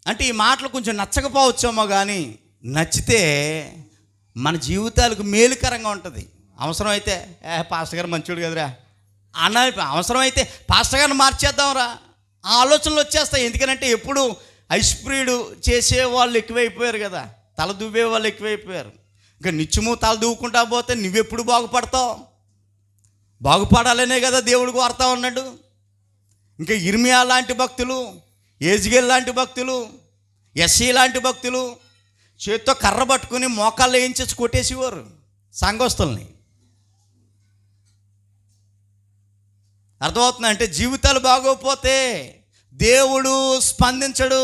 అంటే ఈ మాటలు కొంచెం నచ్చకపోవచ్చేమో కానీ నచ్చితే మన జీవితాలకు మేలుకరంగా ఉంటుంది. అవసరమైతే పాస్టర్ గారు మంచోడు కదరా అన్న, అవసరమైతే పాస్టర్ గారిని మార్చేద్దాంరా ఆ ఆలోచనలు వచ్చేస్తాయి. ఎందుకనంటే ఎప్పుడు ఐస్ప్రీడు చేసే వాళ్ళు ఎక్కువైపోయారు కదా, తల దువ్వే వాళ్ళు ఎక్కువైపోయారు. ఇంకా నిత్యము తల దువ్వుకుంటా పోతే నువ్వెప్పుడు బాగుపడతావు? బాగుపడాలనే కదా దేవుడు కోరుతా ఉన్నాడు. ఇంకా ఇర్మియా లాంటి భక్తులు, ఏజ్గేల్ లాంటి భక్తులు, ఎస్సీ లాంటి భక్తులు చేత్తో కర్ర పట్టుకుని మోకాళ్ళు వేయించేసి కొట్టేసేవారు సంఘస్థుల్ని. అర్థమవుతుంది? అంటే జీవితాలు బాగోకపోతే దేవుడు స్పందించడు.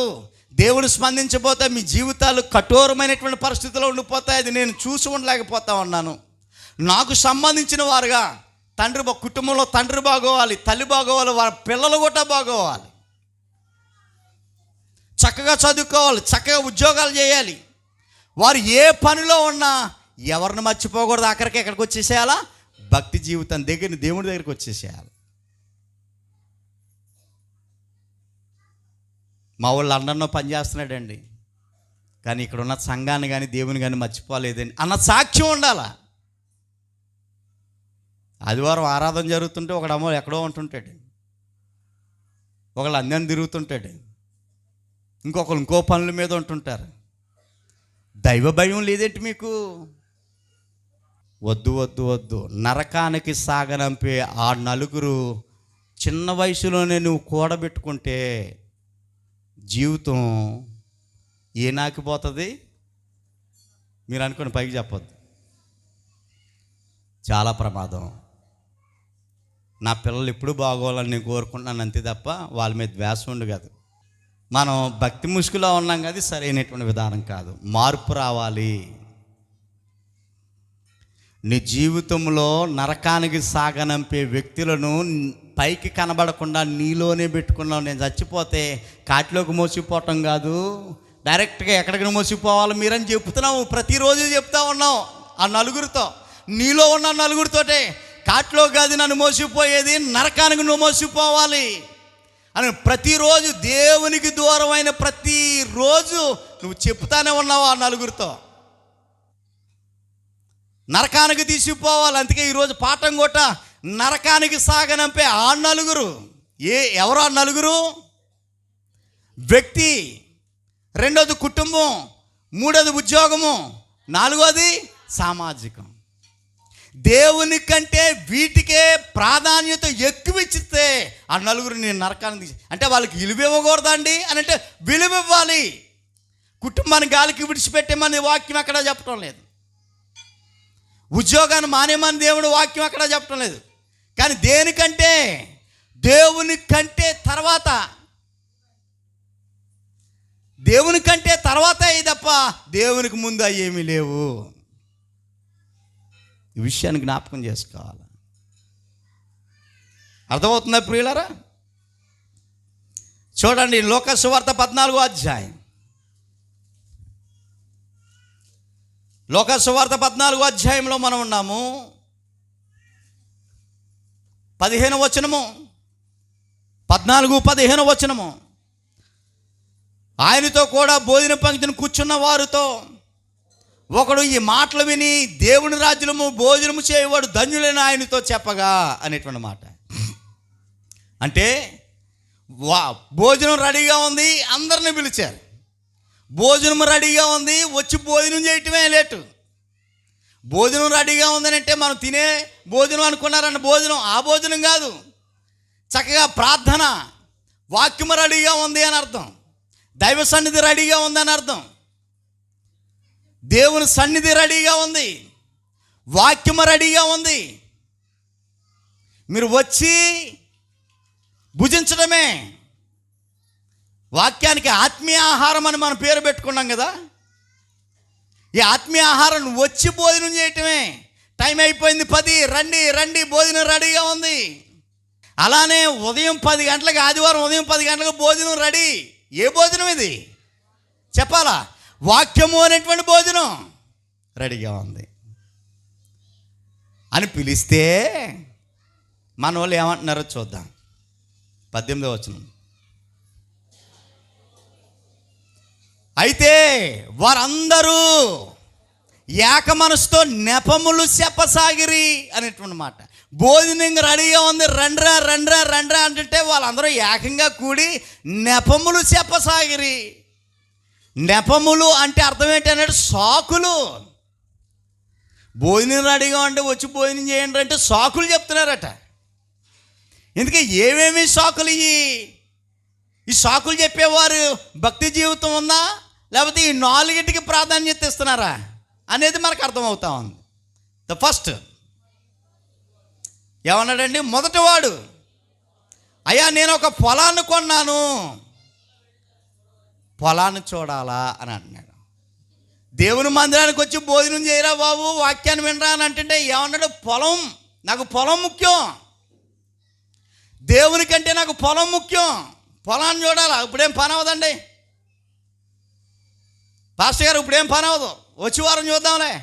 దేవుడు స్పందించబోతే మీ జీవితాలు కఠోరమైనటువంటి పరిస్థితుల్లో ఉండిపోతాయి. అది నేను చూసి ఉండలేకపోతా ఉన్నాను. నాకు సంబంధించిన వారుగా కుటుంబంలో తండ్రి బాగోవాలి, తల్లి బాగోవాలి, వారి పిల్లలు కూడా బాగోవాలి, చక్కగా చదువుకోవాలి, చక్కగా ఉద్యోగాలు చేయాలి. వారు ఏ పనిలో ఉన్నా ఎవరిని మర్చిపోకూడదు. అక్కడికి ఎక్కడికి వచ్చేసేయాలా? భక్తి జీవితం దగ్గర దేవుడి దగ్గరికి వచ్చేసేయాలి. మా వాళ్ళు లండన్లో పనిచేస్తున్నాడండి, కానీ ఇక్కడ ఉన్న సంఘాన్ని కానీ దేవుని కానీ మర్చిపోలేదండి అన్న సాక్ష్యం ఉండాలా. ఆదివారం ఆరాధన జరుగుతుంటే ఒకడమ్మో ఎక్కడో ఉంటుంటాడు, ఒకళ్ళు అందరిని తిరుగుతుంటాడు, ఇంకొకరు ఇంకో పనుల మీద ఉంటుంటారు. దైవ భయం లేదేంటి మీకు? వద్దు వద్దు వద్దు. నరకానికి సాగనంపే ఆ నలుగురు చిన్న వయసులోనే నువ్వు కూడబెట్టుకుంటే జీవితం ఏనాకిపోతుంది? మీరు అనుకోండి, పైకి చెప్పొద్దు. చాలా ప్రమాదం. నా పిల్లలు ఎప్పుడు బాగోవాలని నేను కోరుకుంటున్నాను అంతే తప్ప వాళ్ళ మీద ద్వేషం ఉండు కాదు. మనం భక్తి ముసుగులో ఉన్నాం కదా, సరైనటువంటి విధానం కాదు. మార్పు రావాలి. నీ జీవితంలో నరకానికి సాగనంపే వ్యక్తులను పైకి కనబడకుండా నీలోనే పెట్టుకున్నావు. నేను చచ్చిపోతే కాటిలోకి మోసిపోవటం కాదు, డైరెక్ట్గా ఎక్కడికి మోసిపోవాలి మీరని చెప్తున్నావు. ప్రతిరోజు చెప్తా ఉన్నావు ఆ నలుగురితో, నీలో ఉన్న నలుగురితోటే. కాటిలో కాదు నన్ను మోసిపోయేది, నరకానికి నువ్వు మోసిపోవాలి అని ప్రతిరోజు దేవునికి దూరమైన ప్రతిరోజు నువ్వు చెప్తానే ఉన్నావు ఆ నలుగురితో. నరకానికి తీసుకుపోవాలి. అందుకే ఈరోజు పాఠం కొట్ట నరకానికి సాగనంపే ఆ నలుగురు. ఎవరు ఆ నలుగురు? వ్యక్తి, రెండోది కుటుంబం, మూడోది ఉద్యోగము, నాలుగోది సామాజికం. దేవుని కంటే వీటికే ప్రాధాన్యత ఎక్కువ ఇచ్చితే ఆ నలుగురు నేను నరకానికి అంటే వాళ్ళకి విలువ ఇవ్వకూడదండి అని అంటే విలువ ఇవ్వాలి. కుటుంబాన్ని గాలికి విడిచిపెట్టేమని వాక్యం ఎక్కడా చెప్పడం లేదు. ఉద్యోగాన్ని మానేమని దేవుడు వాక్యం ఎక్కడా చెప్పడం లేదు. కానీ దేనికంటే దేవుని కంటే తర్వాత, దేవుని కంటే తర్వాత అయ్యి తప్ప దేవునికి ముందు అయ్యేమీ లేవు. ఈ విషయాన్ని జ్ఞాపకం చేసుకోవాలి. అర్థమవుతుందా ప్రియులారా? చూడండి, లోక సువార్త 14వ అధ్యాయం. లోక సువార్త 14వ అధ్యాయంలో మనం ఉన్నాము. 15వ వచనము, 14-15వ వచనము. ఆయనతో కూడా భోజన పంక్తిని కూర్చున్న వారితో ఒకడు ఈ మాటలు విని దేవుని రాజ్యము భోజనము చేయవాడు ధన్యులైన ఆయనతో చెప్పగా అనేటువంటి మాట. అంటే భోజనం రెడీగా ఉంది, అందరిని పిలిచారు. భోజనం రెడీగా ఉంది, వచ్చి భోజనం చేయటమే లేటు. భోజనం రెడీగా ఉందని అంటే మనం తినే భోజనం అనుకున్నారన్న భోజనం, ఆ భోజనం కాదు. చక్కగా ప్రార్థన, వాక్యము రెడీగా ఉంది అని అర్థం, దైవ సన్నిధి రెడీగా ఉందని అర్థం, దేవుని సన్నిధి రెడీగా ఉంది, వాక్యము రెడీగా ఉంది. మీరు వచ్చి భుజించడమే. వాక్యానికి ఆత్మీయ ఆహారం అని మనం పేరు పెట్టుకున్నాం కదా. ఈ ఆత్మీయ ఆహారం వచ్చి భోజనం చేయటమే. టైం అయిపోయింది 10, రండి రండి, భోజనం రెడీగా ఉంది. అలానే ఉదయం 10 గంటలకు, ఆదివారం ఉదయం 10 గంటలకు భోజనం రెడీ. ఏ భోజనం ఇది చెప్పాలా? వాక్యము అనేటువంటి భోజనం రెడీగా ఉంది అని పిలిస్తే మన వాళ్ళు ఏమంటున్నారో చూద్దాం. 18వ వచనం. అయితే వారందరూ ఏక మనసుతో నెపములు చెప్పసాగిరి అనేటువంటి మాట. భోజనం రెడీగా ఉంది, రండ్రా రండ్రా రండ్రా అంటే వాళ్ళందరూ ఏకంగా కూడి నెపములు చెప్పసాగిరి. నెపములు అంటే అర్థం ఏంటి అన్నాడు? సాకులు. భోజనం రెడీగా ఉంటే వచ్చి భోజనం చేయండి అంటే సాకులు చెప్తున్నారట. ఎందుకే ఏమేమి సాకులు? ఈ సాకులు చెప్పేవారు భక్తి జీవితం ఉందా, లేకపోతే ఈ 4టికి ప్రాధాన్యత ఇస్తున్నారా అనేది మనకు అర్థమవుతా ఉంది. ద ఫస్ట్ ఏమన్నాడండి? మొదటివాడు, అయ్యా నేను ఒక పొలాన్ని కొన్నాను, పొలాన్ని చూడాలా అని అంటున్నాడు. దేవుని మందిరానికి వచ్చి భోజనం చేయరా బాబు, వాక్యాన్ని వినరా అని అంటుంటే ఏమన్నాడు? పొలం, నాకు పొలం ముఖ్యం, దేవునికంటే నాకు పొలం ముఖ్యం, పొలాన్ని చూడాలా. ఇప్పుడేం పని అవదండి పాస్టర్ గారు, ఇప్పుడేం పని అవ్వదు, వచ్చే వారం చూద్దాంలే.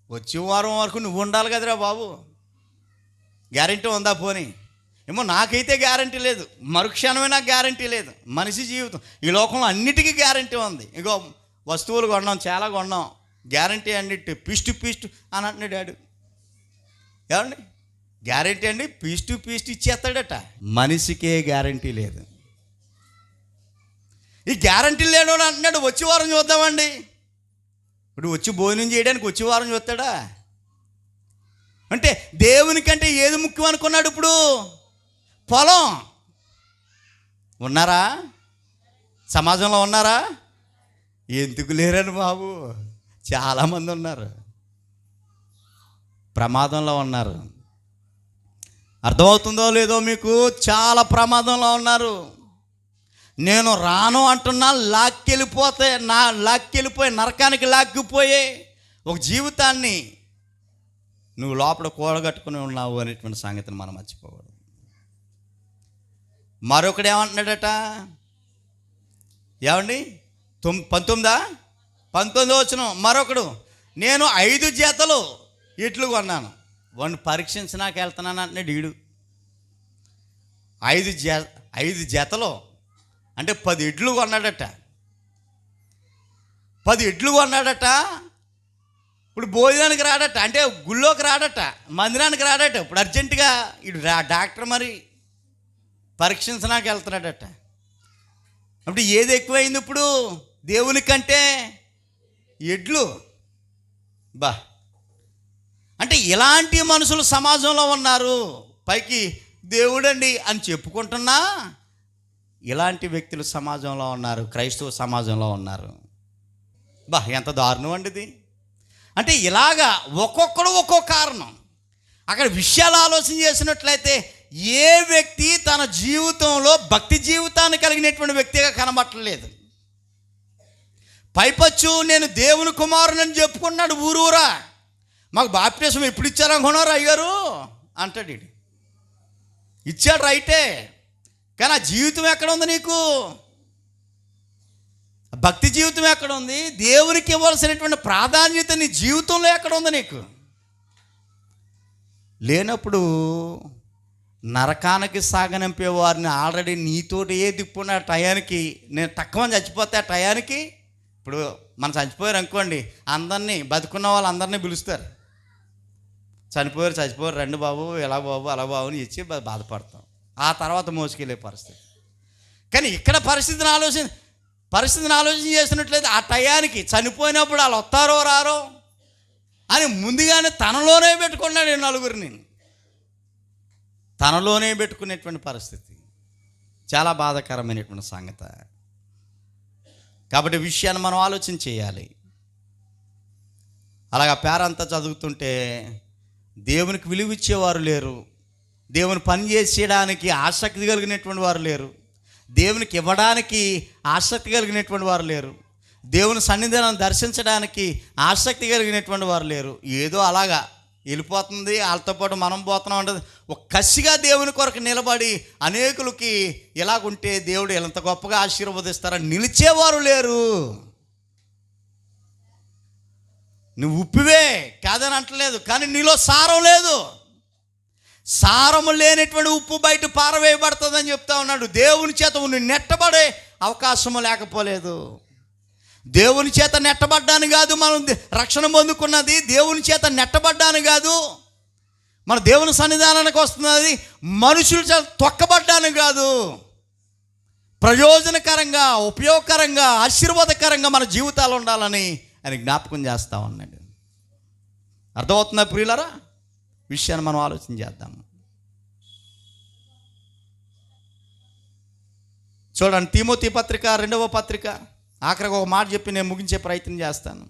వచ్చే వారం వరకు నువ్వు ఉండాలి కదరా బాబు. గ్యారంటీ ఉందా? పోనీ ఏమో నాకైతే గ్యారంటీ లేదు, మరుక్షణమే నాకు గ్యారంటీ లేదు. మనిషి జీవితం, ఈ లోకంలో అన్నిటికీ గ్యారంటీ ఉంది. ఇగో వస్తువులు కొన్నాం, చాలా కొన్నాం, గ్యారంటీ అన్నిటి పీస్ట్ పీస్ట్ అని అంటున్నాడు డాడు. ఏమండి గ్యారంటీ అండి? పీస్ట్ పీస్ట్ ఇచ్చేస్తాడట. మనిషికే గ్యారంటీ లేదు. ఈ గ్యారంటీ లేడు అని అంటున్నాడు. వచ్చే వారం చూద్దామండి. ఇప్పుడు వచ్చి భోజనం చేయడానికి వచ్చే వారం చూస్తాడా? అంటే దేవునికంటే ఏది ముఖ్యం అనుకున్నాడు? ఇప్పుడు పొలం. ఉన్నారా? సమాజంలో ఉన్నారా? ఎందుకు లేరని బాబు, చాలామంది ఉన్నారు, ప్రమాదంలో ఉన్నారు. అర్థమవుతుందో లేదో మీకు? చాలా ప్రమాదంలో ఉన్నారు. నేను రాను అంటున్నా, లాక్కెళ్ళిపోయి నరకానికి లాక్కిపోయే ఒక జీవితాన్ని నువ్వు లోపల కూడగట్టుకుని ఉన్నావు అనేటువంటి సంగతిని మనం మర్చిపోకూడదు. మరొకడు ఏమంటున్నాడట? ఏమండి 19వ వచనం. మరొకడు, నేను 5 జతలు ఇట్లు కొన్నాను, వాడిని పరీక్షించడానికి వెళ్తున్నాను అంటున్నాడు ఈడు. 5 జతలు అంటే 10 ఇడ్లు కొన్నాడట. 10 ఇడ్లు కొన్నాడట. ఇప్పుడు భోజనానికి రాడట, అంటే గుళ్ళోకి రాడట, మందిరానికి రాడట. ఇప్పుడు అర్జెంటుగా ఇటు డాక్టర్ మరి పరీక్షించడానికి వెళ్తున్నాడట. అంటే ఏది ఎక్కువైంది ఇప్పుడు? దేవుని కంటే ఎడ్లు. అంటే ఇలాంటి మనుషులు సమాజంలో ఉన్నారు. పైకి దేవుడండి అని చెప్పుకుంటున్నా ఇలాంటి వ్యక్తులు సమాజంలో ఉన్నారు, క్రైస్తవ సమాజంలో ఉన్నారు. ఎంత దారుణం అండి ఇది. అంటే ఇలాగా ఒక్కొక్కడు ఒక్కో కారణం. అక్కడ విషయాలు ఆలోచన చేసినట్లయితే ఏ వ్యక్తి తన జీవితంలో భక్తి జీవితాన్ని కలిగినటువంటి వ్యక్తిగా కనబట్టలేదు. పైపచ్చు నేను దేవుని కుమారుని చెప్పుకున్నాడు ఊరూరా. మాకు బాప్టిజం ఎప్పుడు ఇచ్చారనుకున్నారు అయ్యారు అంటాడు. ఇచ్చాడు రైటే, కానీ ఆ జీవితం ఎక్కడ ఉంది నీకు? భక్తి జీవితం ఎక్కడ ఉంది? దేవునికి ఇవ్వాల్సినటువంటి ప్రాధాన్యత నీ జీవితంలో ఎక్కడ ఉంది నీకు? లేనప్పుడు నరకానికి సాగనంపే వారిని ఆల్రెడీ నీతోటి ఏ దిప్పున్న టయానికి, నేను తక్కువ చచ్చిపోతే ఆ టయానికి, ఇప్పుడు మనం చచ్చిపోయారు అనుకోండి, అందరినీ బతుకున్న వాళ్ళందరినీ పిలుస్తారు. చచ్చిపోయారు రండి బాబు, ఎలా బాబు అలా బాబు అని ఇచ్చి బాధపడతాం. ఆ తర్వాత మోసుకెళ్ళే పరిస్థితి. కానీ ఇక్కడ పరిస్థితిని ఆలోచన చేసినట్లయితే ఆ టయానికి చనిపోయినప్పుడు వాళ్ళు వస్తారో రారో, అని ముందుగానే తనలోనే పెట్టుకున్నాడు. నలుగురిని తనలోనే పెట్టుకునేటువంటి పరిస్థితి చాలా బాధాకరమైనటువంటి సంగతి. కాబట్టి విషయాన్ని మనం ఆలోచన చేయాలి. అలాగా పేరంతా చదువుతుంటే దేవునికి విలువ ఇచ్చేవారు లేరు, దేవుని పని చేసేయడానికి ఆసక్తి కలిగినటువంటి వారు లేరు, దేవునికి ఇవ్వడానికి ఆసక్తి కలిగినటువంటి వారు లేరు, దేవుని సన్నిధానం దర్శించడానికి ఆసక్తి కలిగినటువంటి వారు లేరు. ఏదో అలాగా వెళ్ళిపోతుంది, వాళ్ళతో పాటు మనం పోతున్నాం అంటే ఒక కసిగా దేవుని కొరకు నిలబడి అనేకులకి ఇలాగుంటే దేవుడు ఎంత గొప్పగా ఆశీర్వదిస్తారని నిలిచేవారు లేరు. నువ్వు ఉప్పివే కాదని అంటలేదు, కానీ నీలో సారం లేదు. సారము లేనటువంటి ఉప్పు బయట పారవేయబడుతుందని చెప్తా ఉన్నాడు. దేవుని చేత నువ్వు నెట్టబడే అవకాశము లేకపోలేదు. దేవుని చేత నెట్టబడ్డాను కాదు మనం రక్షణ పొందుకున్నది, దేవుని చేత నెట్టబడ్డాను కాదు మన దేవుని సన్నిధానానికి వస్తున్నది, మనుషుల చేత తొక్కబడ్డాను కాదు. ప్రయోజనకరంగా, ఉపయోగకరంగా, ఆశీర్వాదకరంగా మన జీవితాలు ఉండాలని ఆయన జ్ఞాపకం చేస్తూ ఉన్నాడు. అర్థమవుతుందా ప్రియులారా? విషయాన్ని మనం ఆలోచన చేద్దాము. చూడండి, తిమోతి పత్రిక 2వ పత్రిక, ఆఖరికి ఒక మాట చెప్పి నేను ముగించే ప్రయత్నం చేస్తాను.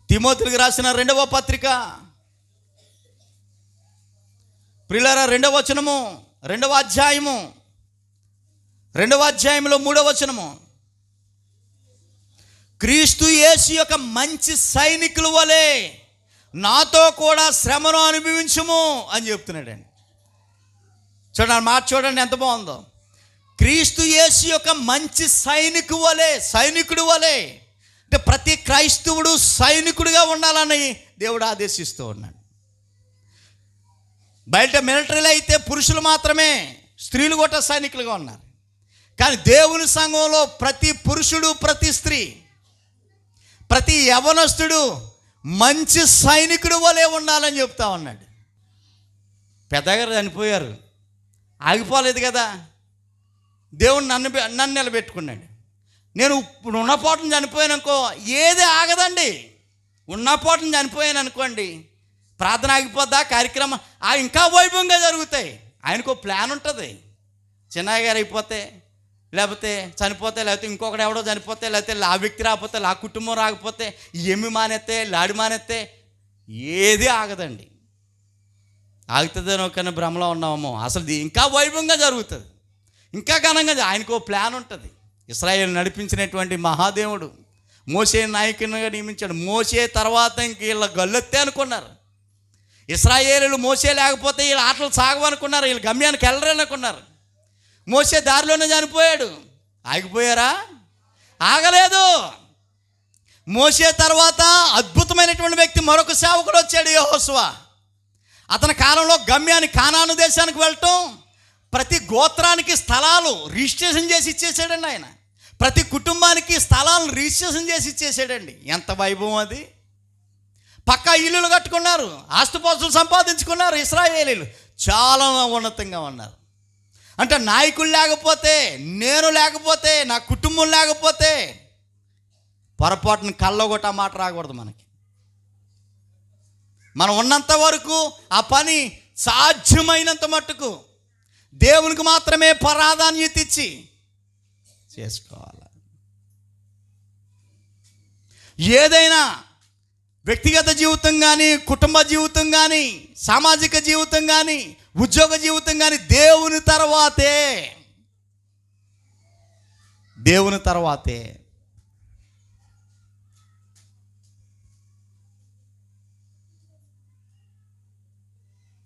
తిమోతికి రాసిన 2వ పత్రిక, ప్రియులారా 2వ వచనము, 2వ అధ్యాయము, 2వ అధ్యాయంలో 3వ వచనము, క్రీస్తు యేసు యొక్క మంచి సైనికుల వలె నాతో కూడా శ్రమను అనుభవించుము అని చెప్తున్నాడండి. చూడండి మాట, చూడండి ఎంత బాగుందో. క్రీస్తు యేసు యొక్క మంచి సైనికుడు వలె అంటే ప్రతి క్రైస్తవుడు సైనికుడిగా ఉండాలని దేవుడు ఆదేశిస్తూ ఉన్నాడు. బయట మిలిటరీలో అయితే పురుషులు మాత్రమే, స్త్రీలు కూడా సైనికులుగా ఉన్నారు. కానీ దేవుని సంఘంలో ప్రతి పురుషుడు, ప్రతి స్త్రీ, ప్రతి యవనస్తుడు మంచి సైనికుడు వలె ఉండాలని చెప్తా ఉన్నాడు. పెద్దగారు చనిపోయారు, ఆగిపోలేదు కదా, దేవుడు నన్ను నిలబెట్టుకున్నాడు. నేను ఇప్పుడు ఉన్నపాటును చనిపోయాను అనుకో, ఏది ఆగదండి. ఉన్నపాటును చనిపోయాను అనుకోండి, ప్రార్థన ఆగిపోద్దా, కార్యక్రమం ఇంకా వైభవంగా జరుగుతాయి. ఆయనకు ప్లాన్ ఉంటుంది. చిన్నయ్య గారు అయిపోతే, లేకపోతే చనిపోతే, లేకపోతే ఇంకొకటి ఎవడో చనిపోతే, లేకపోతే ఆ వ్యక్తి రాకపోతే, ఆ కుటుంబం రాకపోతే, ఎమ్మి మానేస్తే, లాడి మానేస్తే ఏది ఆగదండి. ఆగుతుందేనో కానీ భ్రమలో ఉన్నామో, అసలు ఇంకా వైభవంగా జరుగుతుంది, ఇంకా ఘనంగా. ఆయనకు ప్లాన్ ఉంటుంది. ఇశ్రాయేలు నడిపించినటువంటి మహాదేవుడు మోషే నాయకునిగా నియమించాడు. మోషే తర్వాత ఇంక వీళ్ళ గల్లెత్తే అనుకున్నారు. ఇశ్రాయేలు మోషే లేకపోతే వీళ్ళ ఆటలు సాగవనుకున్నారు, వీళ్ళు గమ్యానికి వెళ్ళరనుకున్నారు. మోషే దారిలోనే చనిపోయాడు. ఆగిపోయారా? ఆగలేదు. మోషే తర్వాత అద్భుతమైనటువంటి వ్యక్తి మరొక సేవకుడు వచ్చాడు, యెహోషువ. అతని కాలంలో గమ్యాన్ని కానాను దేశానికి వెళ్ళటం, ప్రతి గోత్రానికి స్థలాలు రిజిస్ట్రేషన్ చేసి ఇచ్చేసాడండి ఆయన. ప్రతి కుటుంబానికి స్థలాలను రిజిస్ట్రేషన్ చేసి ఇచ్చేసాడండి. ఎంత వైభవం అది! పక్కా ఇల్లులు కట్టుకున్నారు, ఆస్తుపాస్తులు సంపాదించుకున్నారు. ఇశ్రాయేలీలు చాలా ఉన్నతంగా ఉన్నారు. అంటే నాయకులు లేకపోతే, నేను లేకపోతే, నా కుటుంబం లేకపోతే పొరపాటును కళ్ళగొట్ట మాట రాకూడదు మనకి. మనం ఉన్నంత వరకు ఆ పని సాధ్యమైనంత మట్టుకు దేవునికి మాత్రమే ప్రాధాన్యత ఇచ్చి చేసుకోవాలి. ఏదైనా వ్యక్తిగత జీవితం కానీ, కుటుంబ జీవితం కానీ, సామాజిక జీవితం కానీ, ఉద్యోగ జీవితం కానీ దేవుని తర్వాతే.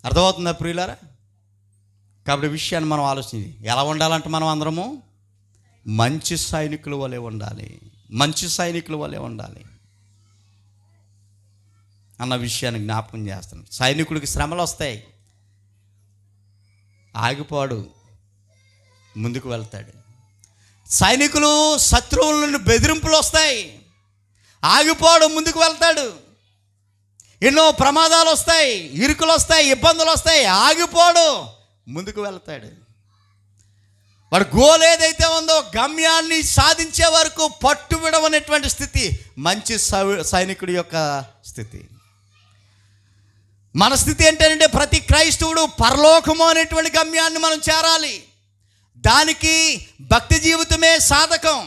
అర్థమవుతుందా ప్రియులారా? కాబట్టి విషయాన్ని మనం ఆలోచించి ఎలా ఉండాలంటే మనం అందరము మంచి సైనికుల వలె ఉండాలి, మంచి సైనికుల వలె ఉండాలి అన్న విషయాన్ని జ్ఞాపకం చేస్తున్నాం. సైనికుడికి శ్రమలు వస్తాయి, ఆగిపోడు, ముందుకు వెళ్తాడు. సైనికులు శత్రువుల నుండి బెదిరింపులు వస్తాయి, ఆగిపోడు, ముందుకు వెళ్తాడు. ఎన్నో ప్రమాదాలు వస్తాయి, ఇరుకులు వస్తాయి, ఇబ్బందులు వస్తాయి, ఆగిపోడు, ముందుకు వెళ్తాడు. వాడు గోల్ ఏదైతే ఉందో గమ్యాన్ని సాధించే వరకు పట్టు విడవనేటువంటి స్థితి మంచి సైనికుడి యొక్క స్థితి. మన స్థితి ఏంటంటే ప్రతి క్రైస్తవుడు పరలోకము అనేటువంటి గమ్యాన్ని మనం చేరాలి. దానికి భక్తి జీవితమే సాధకం.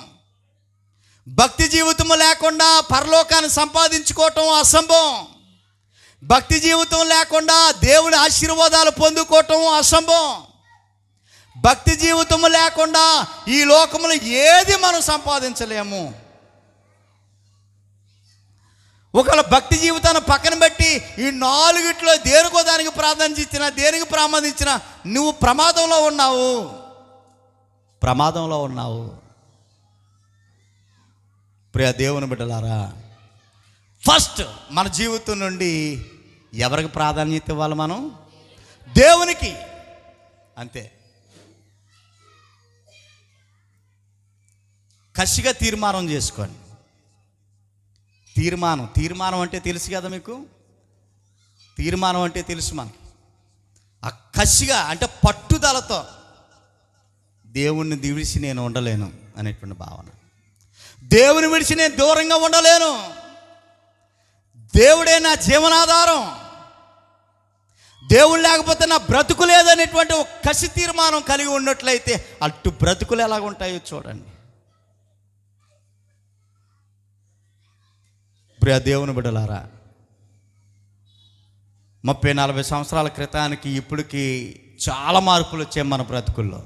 భక్తి జీవితము లేకుండా పరలోకాన్ని సంపాదించుకోవటం అసంభవం. భక్తి జీవితం లేకుండా దేవుని ఆశీర్వాదాలు పొందుకోవటం అసంభవం. భక్తి జీవితము లేకుండా ఈ లోకములో ఏది మనం సంపాదించలేము. ఒకవేళ భక్తి జీవితాన్ని పక్కన పెట్టి ఈ నాలుగిట్లో దేనికో దానికి ప్రాధాన్యత ఇచ్చినా, దేనికి ప్రామాణించినా నువ్వు ప్రమాదంలో ఉన్నావు. ప్రియ దేవుని బిడ్డలారా, ఫస్ట్ మన జీవితం నుండి ఎవరికి ప్రాధాన్యత ఇవ్వాలి? మనం దేవునికి. అంతే. కసిగా తీర్మానం చేసుకోండి. తీర్మానం అంటే తెలుసు కదా మీకు. తీర్మానం అంటే తెలుసు మనకి. ఆ కసిగా అంటే పట్టుదలతో దేవుణ్ణి విడిచి నేను ఉండలేను అనేటువంటి భావన. దేవుని విడిచి నేను దూరంగా ఉండలేను. దేవుడే నా జీవనాధారం. దేవుడు లేకపోతే నా బ్రతుకు లేదనేటువంటి ఒక కసి తీర్మానం కలిగి ఉన్నట్లయితే అటు బ్రతుకులు ఎలాగుంటాయో చూడండి. ప్రియ దేవుని బిడ్డలారా, 30-40 సంవత్సరాల క్రితానికి ఇప్పటికి చాలా మార్పులు వచ్చాయి మన బ్రతుకుల్లో.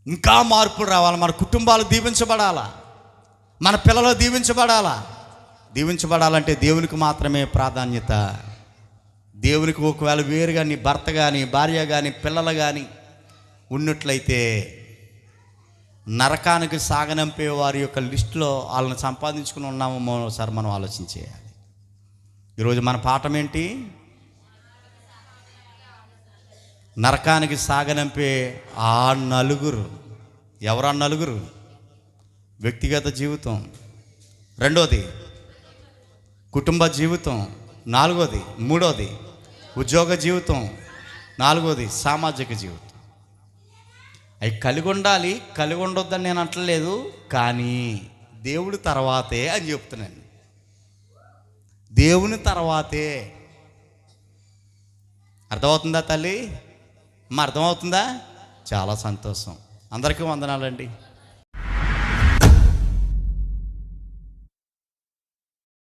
ఇంకా మార్పులు రావాలి. మన కుటుంబాలు దీవించబడాలా, మన పిల్లలు దీవించబడాలంటే దేవునికి మాత్రమే ప్రాధాన్యత. దేవునికి ఒకవేళ వేరుగా నీ భర్త కానీ, భార్య కానీ, పిల్లలు కానీ ఉన్నట్లయితే నరకానికి సాగనంపే వారి యొక్క లిస్టులో వాళ్ళని సంపాదించుకుని ఉన్నామో ఒకసారి మనం ఆలోచించేయాలి. ఈరోజు మన పాఠం ఏంటి? నరకానికి సాగనంపే ఆ నలుగురు. ఎవరా నలుగురు? వ్యక్తిగత జీవితం, రెండోది కుటుంబ జీవితం, నాలుగోది, మూడోది ఉద్యోగ జీవితం, నాలుగోది సామాజిక జీవితం. అవి కలిగి ఉండాలి, కలిగి ఉండొద్దని నేను అంటలేదు, కానీ దేవుడి తర్వాతే అని చెప్తున్నాను. దేవుని తర్వాతే. అర్థమవుతుందా తల్లి? అర్థమవుతుందా? చాలా సంతోషం. అందరికీ వందనాలండి.